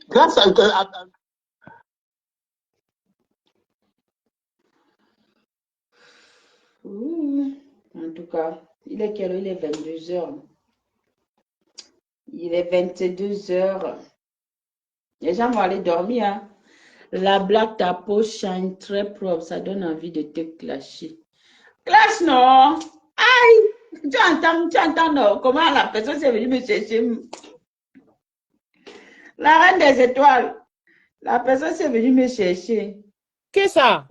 Grâce à en tout cas, il est quelle heure? Il est 22 heures. Il est 22 heures. Les gens vont aller dormir. Hein. La blague, ta peau shine très propre. Ça donne envie de te clasher. Clash, non? Aïe! Tu entends, non? Comment la personne s'est venue me chercher? La reine des étoiles. La personne s'est venue me chercher. Qu'est-ce que ça?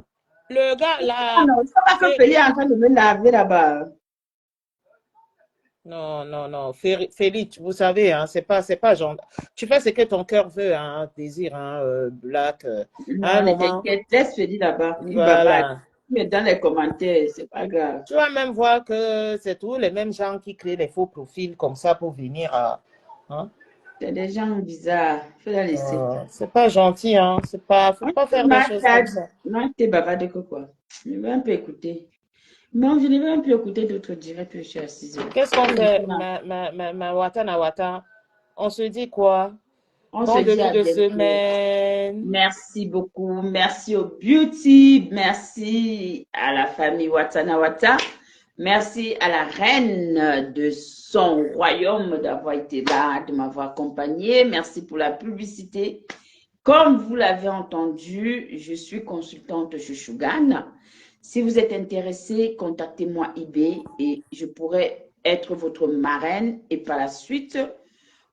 Le gars, là. Ah non, ça va que Félix est en train de me laver là-bas. Non. Félix, vous savez, hein, c'est pas genre. Tu fais ce que ton cœur veut, hein, désir, hein, Black. Non, ne t'inquiète, laisse Félix là-bas. Voilà. Mais dans les commentaires, c'est pas grave. Tu vas même voir que c'est tous les mêmes gens qui créent des faux profils comme ça pour venir à. Hein? C'est des gens bizarres. Faut la laisser. C'est pas gentil, hein. Faut pas faire des choses comme ça. Non, t'es bavarde que quoi. Je vais un peu écouter. Non, je ne vais même plus écouter d'autres directs que je suis assise. Qu'est-ce qu'on fait, ma Wata? On se dit quoi? On se dit à de bientôt. semaine. Merci beaucoup. Merci au Beauty. Merci à la famille Watana Wata. Merci à la reine de son royaume d'avoir été là, de m'avoir accompagné. Merci pour la publicité. Comme vous l'avez entendu, je suis consultante chez Shugan. Si vous êtes intéressé, contactez-moi eBay et je pourrai être votre marraine. Et par la suite,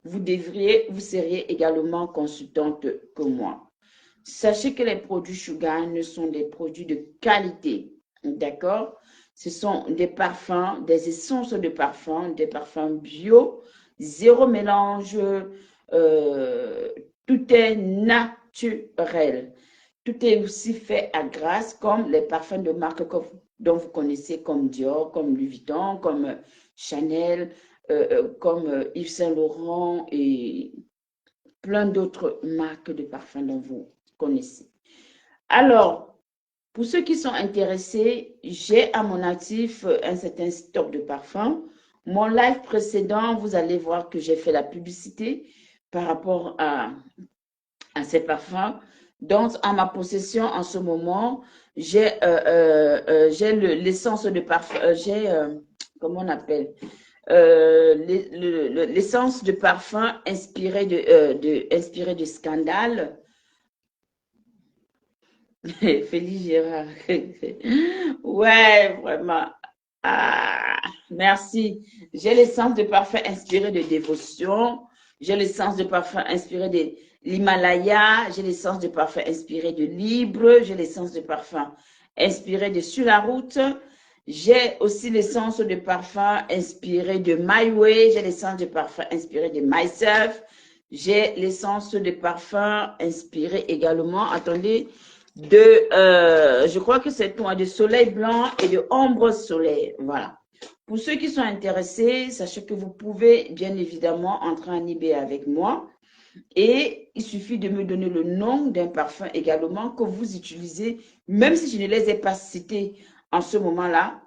vous seriez également consultante que moi. Sachez que les produits Shugan sont des produits de qualité. D'accord? Ce sont des parfums, des essences de parfums, des parfums bio, zéro mélange, tout est naturel. Tout est aussi fait à grâce comme les parfums de marque dont vous connaissez comme Dior, comme Louis Vuitton, comme Chanel, comme Yves Saint Laurent et plein d'autres marques de parfums dont vous connaissez. Alors, pour ceux qui sont intéressés, j'ai à mon actif un certain stock de parfums. Mon live précédent, vous allez voir que j'ai fait la publicité par rapport à ces parfums. Donc, à ma possession en ce moment, j'ai l'essence de parfum, comment on appelle, l'essence de parfum inspiré de Scandale. Félix Gérard. Ouais, vraiment. Ah, merci. J'ai l'essence de parfum inspiré de dévotion. J'ai l'essence de parfum inspiré de l'Himalaya. J'ai l'essence de parfum inspiré de Libre. J'ai l'essence de parfum inspiré de Sur la route. J'ai aussi l'essence de parfum inspiré de My Way. J'ai l'essence de parfum inspiré de Myself. J'ai l'essence de parfum inspiré également. Attendez je crois que c'est toi, de soleil blanc et de ombre soleil. Voilà. Pour ceux qui sont intéressés, sachez que vous pouvez bien évidemment entrer en eBay avec moi et il suffit de me donner le nom d'un parfum également que vous utilisez, même si je ne les ai pas cités en ce moment-là,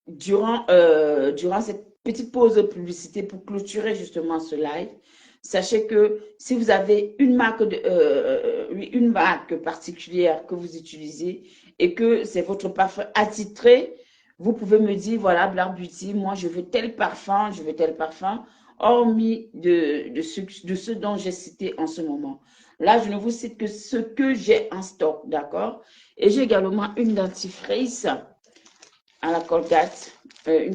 durant cette petite pause de publicité pour clôturer justement ce live. Sachez que si vous avez une marque particulière que vous utilisez et que c'est votre parfum attitré, vous pouvez me dire, voilà, Black Beauty, moi je veux tel parfum, hormis de ce dont j'ai cité en ce moment. Là, je ne vous cite que ce que j'ai en stock, d'accord? Et j'ai également une dentifrice à la Colgate, une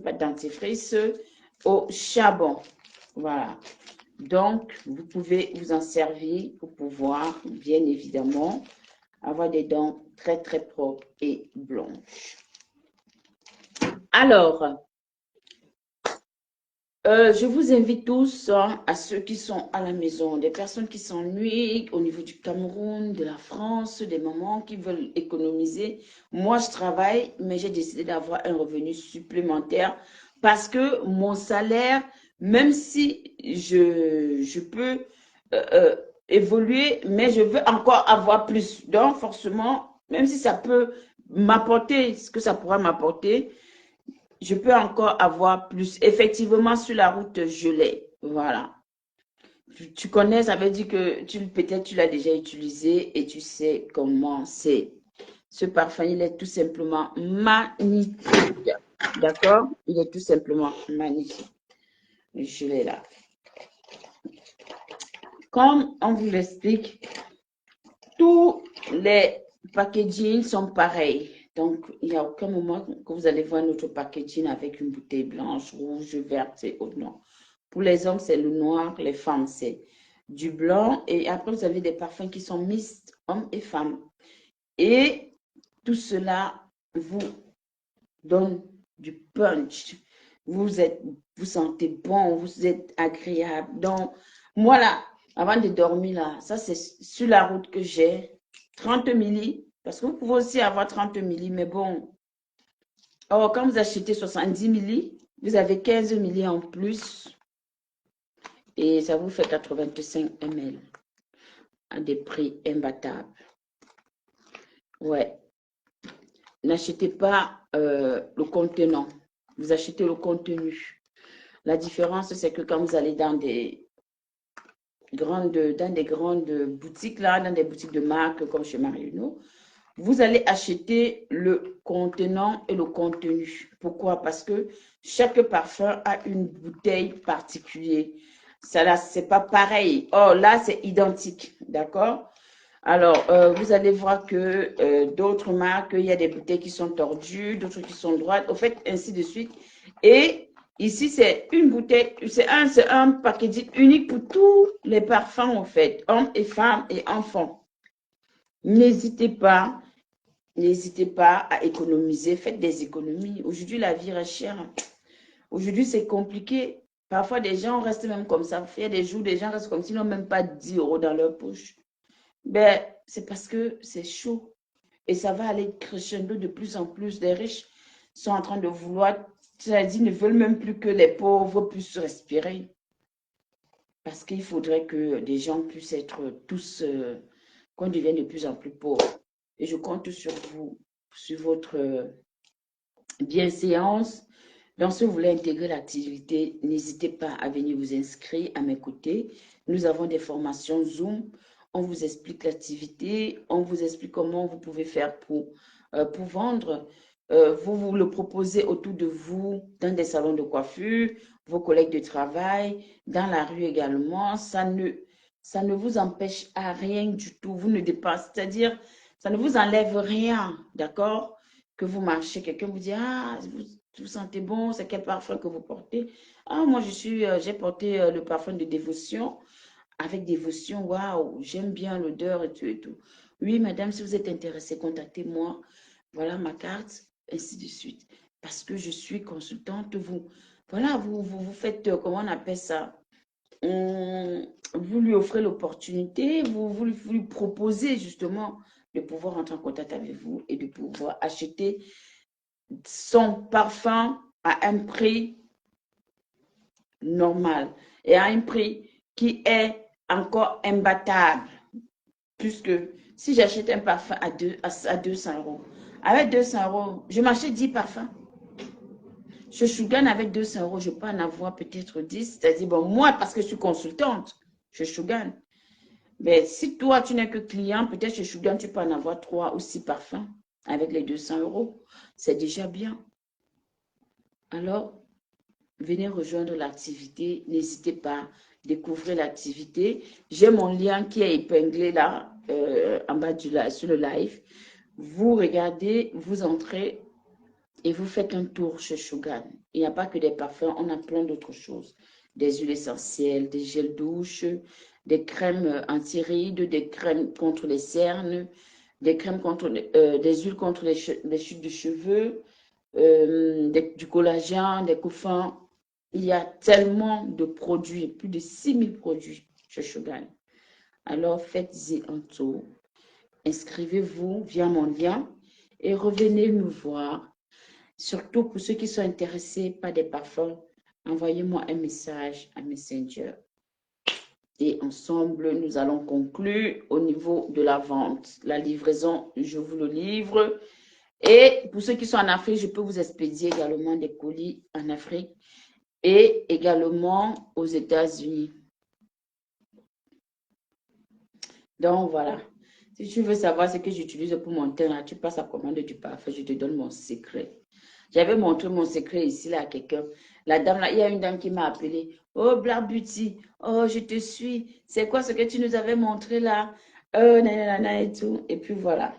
pâte dentifrice au charbon. Voilà. Donc, vous pouvez vous en servir pour pouvoir, bien évidemment, avoir des dents très, très propres et blanches. Alors, je vous invite tous, à ceux qui sont à la maison, des personnes qui s'ennuient au niveau du Cameroun, de la France, des mamans qui veulent économiser. Moi, je travaille, mais j'ai décidé d'avoir un revenu supplémentaire parce que mon salaire, même si je peux évoluer, mais je veux encore avoir plus. Donc, forcément, même si ça peut m'apporter ce que ça pourra m'apporter, je peux encore avoir plus. Effectivement, sur la route, je l'ai. Voilà. Tu connais, ça veut dire que peut-être tu l'as déjà utilisé et tu sais comment c'est. Ce parfum, il est tout simplement magnifique. D'accord? Il est tout simplement magnifique. Je l'ai là. Comme on vous l'explique, tous les packaging sont pareils. Donc, il n'y a aucun moment que vous allez voir notre packaging avec une bouteille blanche, rouge, verte et autre. Non. Pour les hommes, c'est le noir. Les femmes, c'est du blanc. Et après, vous avez des parfums qui sont mixtes, hommes et femmes. Et tout cela vous donne du punch. Vous sentez bon, vous êtes agréable. Donc, moi, là, avant de dormir, là, ça, c'est sur la route que j'ai 30 milli. Parce que vous pouvez aussi avoir 30 milli, mais bon. Or, quand vous achetez 70 milli, vous avez 15 milli en plus. Et ça vous fait 85 ml à des prix imbattables. Ouais. N'achetez pas le contenant. Vous achetez le contenu. La différence, c'est que quand vous allez dans des grandes boutiques, là, dans des boutiques de marque comme chez Marionneau, vous allez acheter le contenant et le contenu. Pourquoi? Parce que chaque parfum a une bouteille particulière. Ça là, c'est pas pareil. Oh, là, c'est identique. D'accord? Alors, vous allez voir que d'autres marques, il y a des bouteilles qui sont tordues, d'autres qui sont droites, au fait, ainsi de suite. Et ici, c'est une bouteille, c'est un packaging unique pour tous les parfums, en fait, hommes et femmes et enfants. N'hésitez pas à économiser, faites des économies. Aujourd'hui, la vie est chère. Aujourd'hui, c'est compliqué. Parfois, des gens restent même comme ça. Il y a des jours, des gens restent comme s'ils n'ont même pas 10 € dans leur poche. Ben, c'est parce que c'est chaud. Et ça va aller crescendo de plus en plus. Les riches sont en train de vouloir, c'est-à-dire ne veulent même plus que les pauvres puissent respirer. Parce qu'il faudrait que des gens puissent être tous, qu'on devienne de plus en plus pauvres. Et je compte sur vous, sur votre bienséance. Donc, si vous voulez intégrer l'activité, n'hésitez pas à venir vous inscrire à mes côtés. Nous avons des formations Zoom. On vous explique l'activité, on vous explique comment vous pouvez faire pour vendre. Vous le proposez autour de vous, dans des salons de coiffure, vos collègues de travail, dans la rue également. Ça ne ça ne vous empêche à rien du tout. Vous ne dépensez, c'est-à-dire, ça ne vous enlève rien, d'accord? Que vous marchez, quelqu'un vous dit, ah, vous sentez bon, c'est quel parfum que vous portez? Ah, moi, j'ai porté le parfum de dévotion. Avec dévotion, waouh, j'aime bien l'odeur et tout et tout. Oui, madame, si vous êtes intéressée, contactez-moi. Voilà ma carte, ainsi de suite. Parce que je suis consultante, voilà, vous faites, comment on appelle ça? Vous lui offrez l'opportunité, vous lui proposez justement de pouvoir entrer en contact avec vous et de pouvoir acheter son parfum à un prix normal et à un prix qui est encore imbattable. Puisque si j'achète un parfum à 200 euros, avec 200 euros, je m'achète 10 parfums. Je Shogun avec 200 euros, je peux en avoir peut-être 10. C'est-à-dire, bon, moi, parce que je suis consultante, je Shogun. Mais si toi, tu n'es que client, peut-être chez Shogun, tu peux en avoir 3 ou 6 parfums avec les 200 euros. C'est déjà bien. Alors, venez rejoindre l'activité. N'hésitez pas, découvrez l'activité. J'ai mon lien qui est épinglé là, en bas sur le live. Vous regardez, vous entrez et vous faites un tour chez Shogun. Il n'y a pas que des parfums, on a plein d'autres choses. Des huiles essentielles, des gels douche, des crèmes anti-rides, des crèmes contre les cernes, des crèmes des huiles contre les chutes de cheveux, du collagène, des couffins. Il y a tellement de produits, plus de 6000 produits chez Shogun. Alors faites-y un tour. Inscrivez-vous via mon lien et revenez nous voir. Surtout pour ceux qui sont intéressés par des parfums, envoyez-moi un message à Messenger. Et ensemble, nous allons conclure au niveau de la vente. La livraison, je vous le livre. Et pour ceux qui sont en Afrique, je peux vous expédier également des colis en Afrique et également aux États-Unis. Donc, voilà. Si tu veux savoir ce que j'utilise pour mon teint, là, tu passes à commande du parfum, je te donne mon secret. J'avais montré mon secret ici là à quelqu'un. La dame là, il y a une dame qui m'a appelé. Oh, Black Beauty, oh, je te suis. C'est quoi ce que tu nous avais montré là? Nanana et tout. Et puis voilà.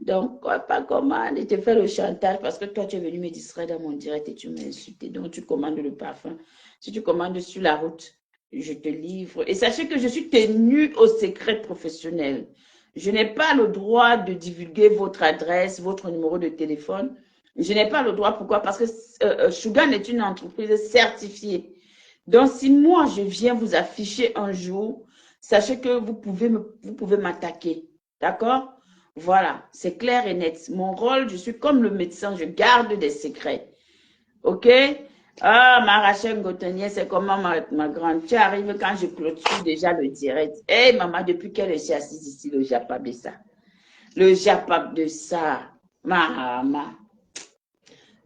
Donc, pas commande. Et te faire le chantage parce que toi, tu es venu me distraire dans mon direct et tu m'as insulté. Donc, tu commandes le parfum. Si tu commandes sur la route, je te livre. Et sachez que je suis tenue au secret professionnel. Je n'ai pas le droit de divulguer votre adresse, votre numéro de téléphone. Je n'ai pas le droit. Pourquoi? Parce que Shogun est une entreprise certifiée. Donc, si moi, je viens vous afficher un jour, sachez que vous pouvez m'attaquer. D'accord? Voilà, c'est clair et net. Mon rôle, je suis comme le médecin, je garde des secrets. OK? Ah, ma Rachel Ngotonier, c'est comment ma grande. Tu arrives quand je clôture déjà le direct. Hé, hey, maman, depuis qu'elle est assise ici, le japab de ça. Le japab de ça. Maman.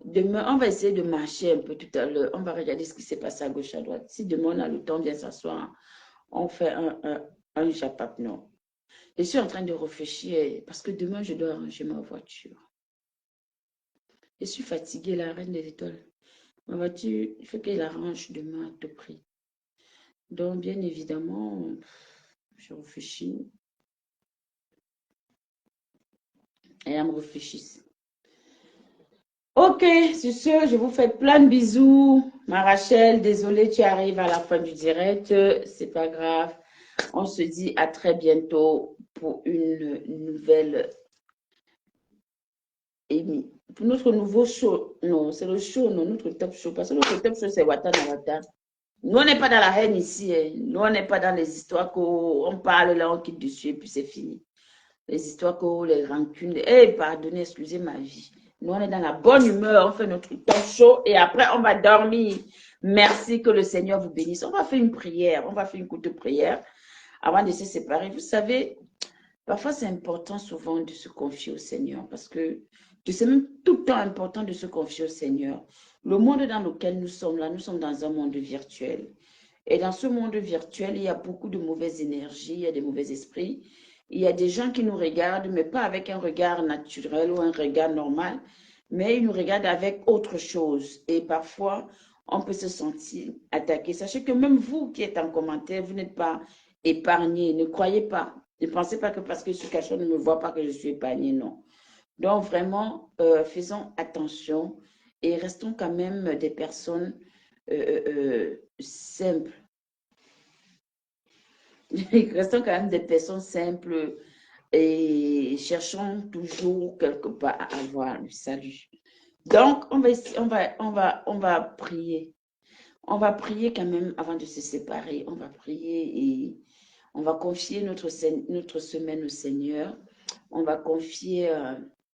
Demain, on va essayer de marcher un peu tout à l'heure. On va regarder ce qui s'est passé à gauche, à droite. Si demain, on a le temps, bien s'asseoir, on fait un japab. Non. Je suis en train de réfléchir parce que demain, je dois arranger ma voiture. Je suis fatiguée, la reine des étoiles. Ma voiture, il faut qu'elle arrange demain à tout prix. Donc, bien évidemment, je réfléchis. Et elle me réfléchisse. Ok, sur ce, je vous fais plein de bisous. Ma Rachel, désolée, tu arrives à la fin du direct. C'est pas grave. On se dit à très bientôt pour une nouvelle émission. Pour notre nouveau show. Non, c'est le show, non, notre top show. Parce que notre top show, c'est Watan Watan. Nous, on n'est pas dans la haine ici. Hein. Nous, on n'est pas dans les histoires qu'on parle là, on quitte dessus et puis c'est fini. Les histoires les rancunes. Eh, pardonnez, excusez ma vie. Nous, on est dans la bonne humeur. On fait notre top show et après, on va dormir. Merci, que le Seigneur vous bénisse. On va faire une prière. On va faire une courte prière avant de se séparer. Vous savez, parfois, c'est important souvent de se confier au Seigneur parce que c'est même tout le temps important de se confier au Seigneur. Le monde dans lequel nous sommes là, nous sommes dans un monde virtuel. Et dans ce monde virtuel, il y a beaucoup de mauvaises énergies, il y a des mauvais esprits. Il y a des gens qui nous regardent, mais pas avec un regard naturel ou un regard normal, mais ils nous regardent avec autre chose. Et parfois, on peut se sentir attaqué. Sachez que même vous qui êtes en commentaire, vous n'êtes pas épargné. Ne croyez pas. Ne pensez pas que parce que je suis cachée, on ne me voit pas que je suis épargné. Non. Donc, vraiment, faisons attention et restons quand même des personnes simples. Restons quand même des personnes simples et cherchons toujours quelque part à avoir le salut. Donc, on va prier. On va prier quand même avant de se séparer. On va prier et on va confier notre semaine au Seigneur. On va confier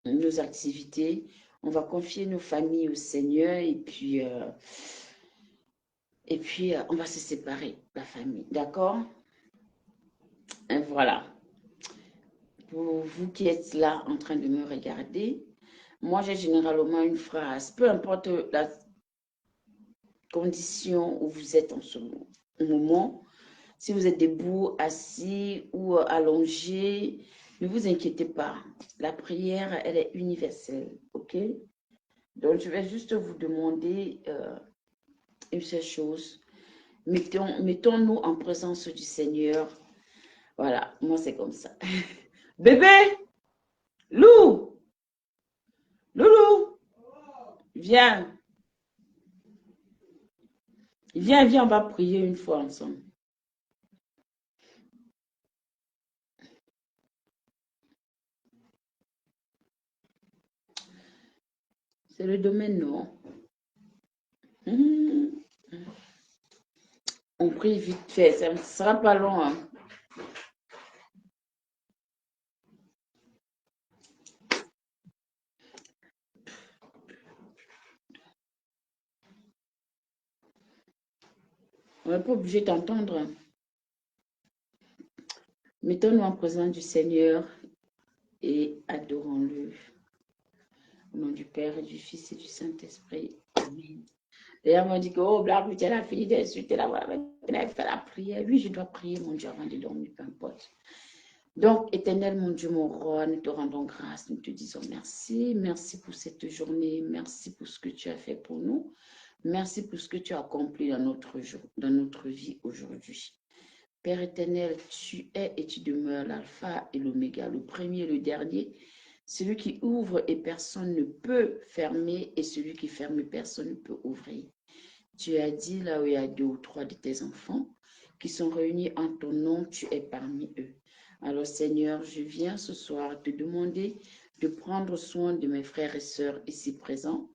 nos activités. On va confier nos familles au Seigneur et puis on va se séparer, la famille. D'accord? Et voilà. Pour vous qui êtes là en train de me regarder, moi j'ai généralement une phrase, peu importe la condition où vous êtes en ce moment, si vous êtes debout, assis ou allongé, ne vous inquiétez pas. La prière, elle est universelle, ok? Donc je vais juste vous demander une seule chose. Mettons-nous en présence du Seigneur. Voilà, moi c'est comme ça. Bébé, Lou, Loulou, viens. Viens, on va prier une fois ensemble. C'est le domaine, non? On prie vite fait, ça ne sera pas long. Hein. On n'est pas obligé d'entendre. Mettons-nous en présence du Seigneur et adorons-le. Au nom du Père, et du Fils et du Saint-Esprit. Amen. D'ailleurs, on dit que, oh, Black, tu as fini d'insulter la voix, tu as fait la prière. Oui, je dois prier, mon Dieu, avant de dormir, peu importe. Donc, éternel, mon Dieu, mon roi, nous te rendons grâce, nous te disons merci. Merci pour cette journée, merci pour ce que tu as fait pour nous. Merci pour ce que tu as accompli dans notre vie aujourd'hui. Père éternel, tu es et tu demeures l'alpha et l'oméga, le premier et le dernier, celui qui ouvre et personne ne peut fermer, et celui qui ferme et personne ne peut ouvrir. Tu as dit là où il y a 2 ou 3 de tes enfants qui sont réunis en ton nom, tu es parmi eux. Alors Seigneur, je viens ce soir te demander de prendre soin de mes frères et sœurs ici présents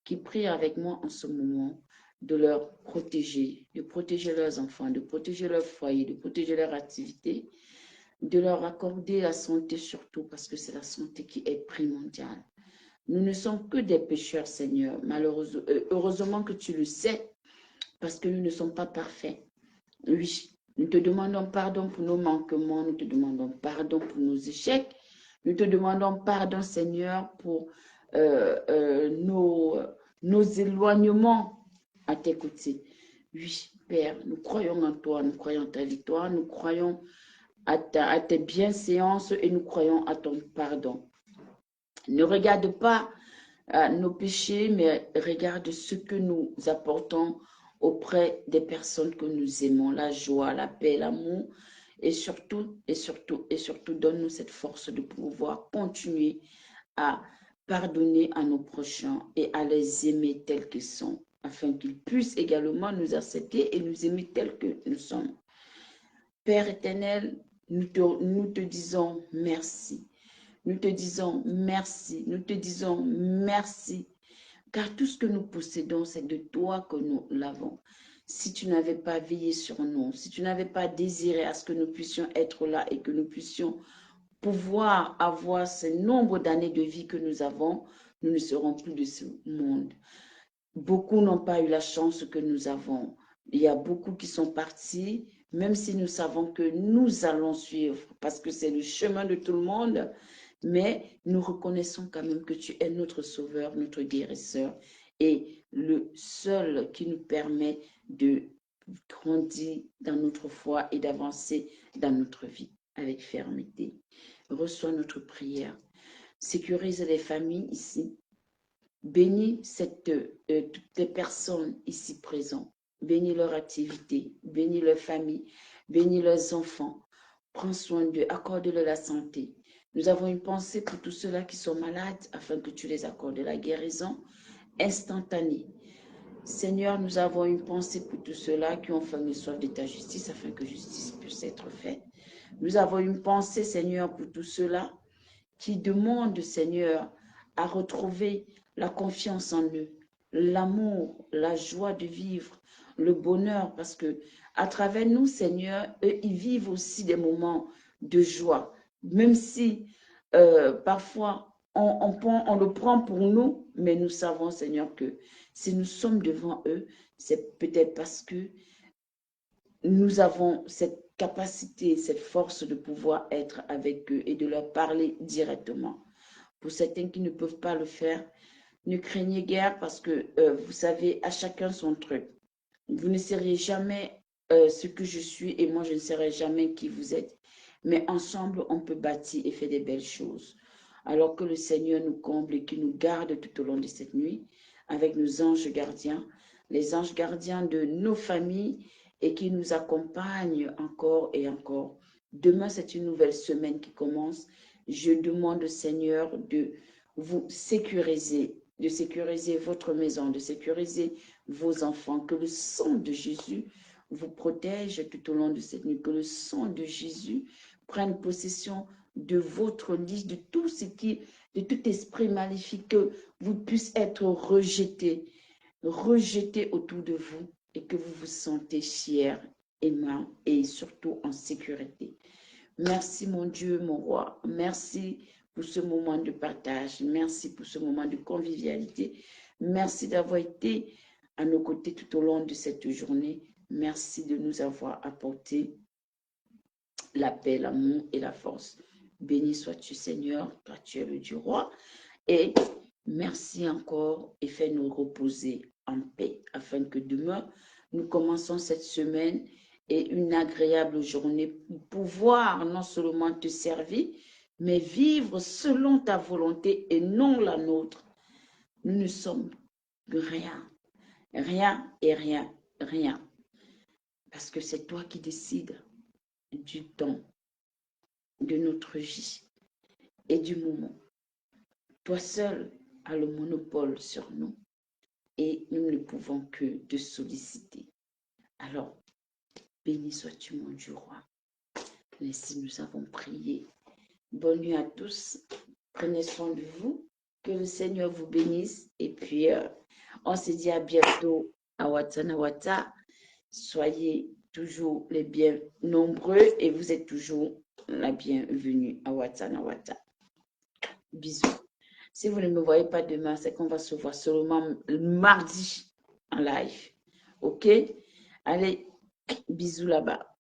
qui prient avec moi en ce moment, de leur protéger, de protéger leurs enfants, de protéger leur foyer, de protéger leur activité, de leur accorder la santé surtout parce que c'est la santé qui est primordiale. Nous ne sommes que des pécheurs, Seigneur. Malheureusement, heureusement que tu le sais parce que nous ne sommes pas parfaits. Oui, nous te demandons pardon pour nos manquements, nous te demandons pardon pour nos échecs, nous te demandons pardon, Seigneur, pour nos éloignements à tes côtés. Oui, Père, nous croyons en toi, nous croyons en ta victoire, nous croyons à tes bienséances et nous croyons à ton pardon. Ne regarde pas nos péchés, mais regarde ce que nous apportons auprès des personnes que nous aimons, la joie, la paix, l'amour, et surtout, donne-nous cette force de pouvoir continuer à pardonner à nos prochains et à les aimer tels qu'ils sont, afin qu'ils puissent également nous accepter et nous aimer tels que nous sommes. Père éternel, nous te disons merci. Nous te disons merci. Nous te disons merci. Car tout ce que nous possédons, c'est de toi que nous l'avons. Si tu n'avais pas veillé sur nous, si tu n'avais pas désiré à ce que nous puissions être là et que nous puissions pouvoir avoir ce nombre d'années de vie que nous avons, nous ne serons plus de ce monde. Beaucoup n'ont pas eu la chance que nous avons. Il y a beaucoup qui sont partis, même si nous savons que nous allons suivre, parce que c'est le chemin de tout le monde, mais nous reconnaissons quand même que tu es notre sauveur, notre guérisseur, et le seul qui nous permet de grandir dans notre foi et d'avancer dans notre vie avec fermeté. Reçois notre prière. Sécurise les familles ici. Bénis toutes les personnes ici présentes. Bénis leur activité, bénis leur famille, bénis leurs enfants. Prends soin d'eux, accorde-leur la santé. Nous avons une pensée pour tous ceux-là qui sont malades afin que tu les accordes la guérison instantanée. Seigneur, nous avons une pensée pour tous ceux-là qui ont faim et soif de ta justice afin que justice puisse être faite. Nous avons une pensée, Seigneur, pour tous ceux-là qui demandent, Seigneur, à retrouver la confiance en eux, l'amour, la joie de vivre, le bonheur, parce que à travers nous, Seigneur, eux, ils vivent aussi des moments de joie, même si parfois on le prend pour nous, mais nous savons, Seigneur, que si nous sommes devant eux, c'est peut-être parce que nous avons cette capacité, cette force de pouvoir être avec eux et de leur parler directement. Pour certains qui ne peuvent pas le faire, ne craignez guère parce que vous savez, à chacun son truc. Vous ne seriez jamais ce que je suis et moi je ne serai jamais qui vous êtes. Mais ensemble, on peut bâtir et faire des belles choses. Alors que le Seigneur nous comble et qui nous garde tout au long de cette nuit avec nos anges gardiens, les anges gardiens de nos familles et qui nous accompagnent encore et encore. Demain, c'est une nouvelle semaine qui commence. Je demande au Seigneur de vous sécuriser, de sécuriser votre maison, de sécuriser vos enfants, que le sang de Jésus vous protège tout au long de cette nuit, que le sang de Jésus prenne possession de votre lit, de tout ce qui, de tout esprit maléfique, que vous puissiez être rejeté autour de vous et que vous vous sentez fiers, aimants et surtout en sécurité. Merci mon Dieu, mon roi. Merci pour ce moment de partage. Merci pour ce moment de convivialité. Merci d'avoir été à nos côtés tout au long de cette journée. Merci de nous avoir apporté la paix, l'amour et la force. Béni sois-tu, Seigneur, car tu es le Dieu roi. Et merci encore et fais-nous reposer en paix, afin que demain, nous commençons cette semaine et une agréable journée pour pouvoir non seulement te servir, mais vivre selon ta volonté et non la nôtre. Nous ne sommes rien, rien et rien, rien. Parce que c'est toi qui décides du temps, de notre vie et du moment. Toi seul as le monopole sur nous et nous ne pouvons que te solliciter. Alors, béni sois-tu, mon Dieu roi. Ainsi, nous avons prié. Bonne nuit à tous. Prenez soin de vous. Que le Seigneur vous bénisse. Et puis, on se dit à bientôt à Watanawata. Soyez toujours les bien nombreux et vous êtes toujours la bienvenue à Watanawata. Bisous. Si vous ne me voyez pas demain, c'est qu'on va se voir seulement mardi en live. OK? Allez, bisous là-bas.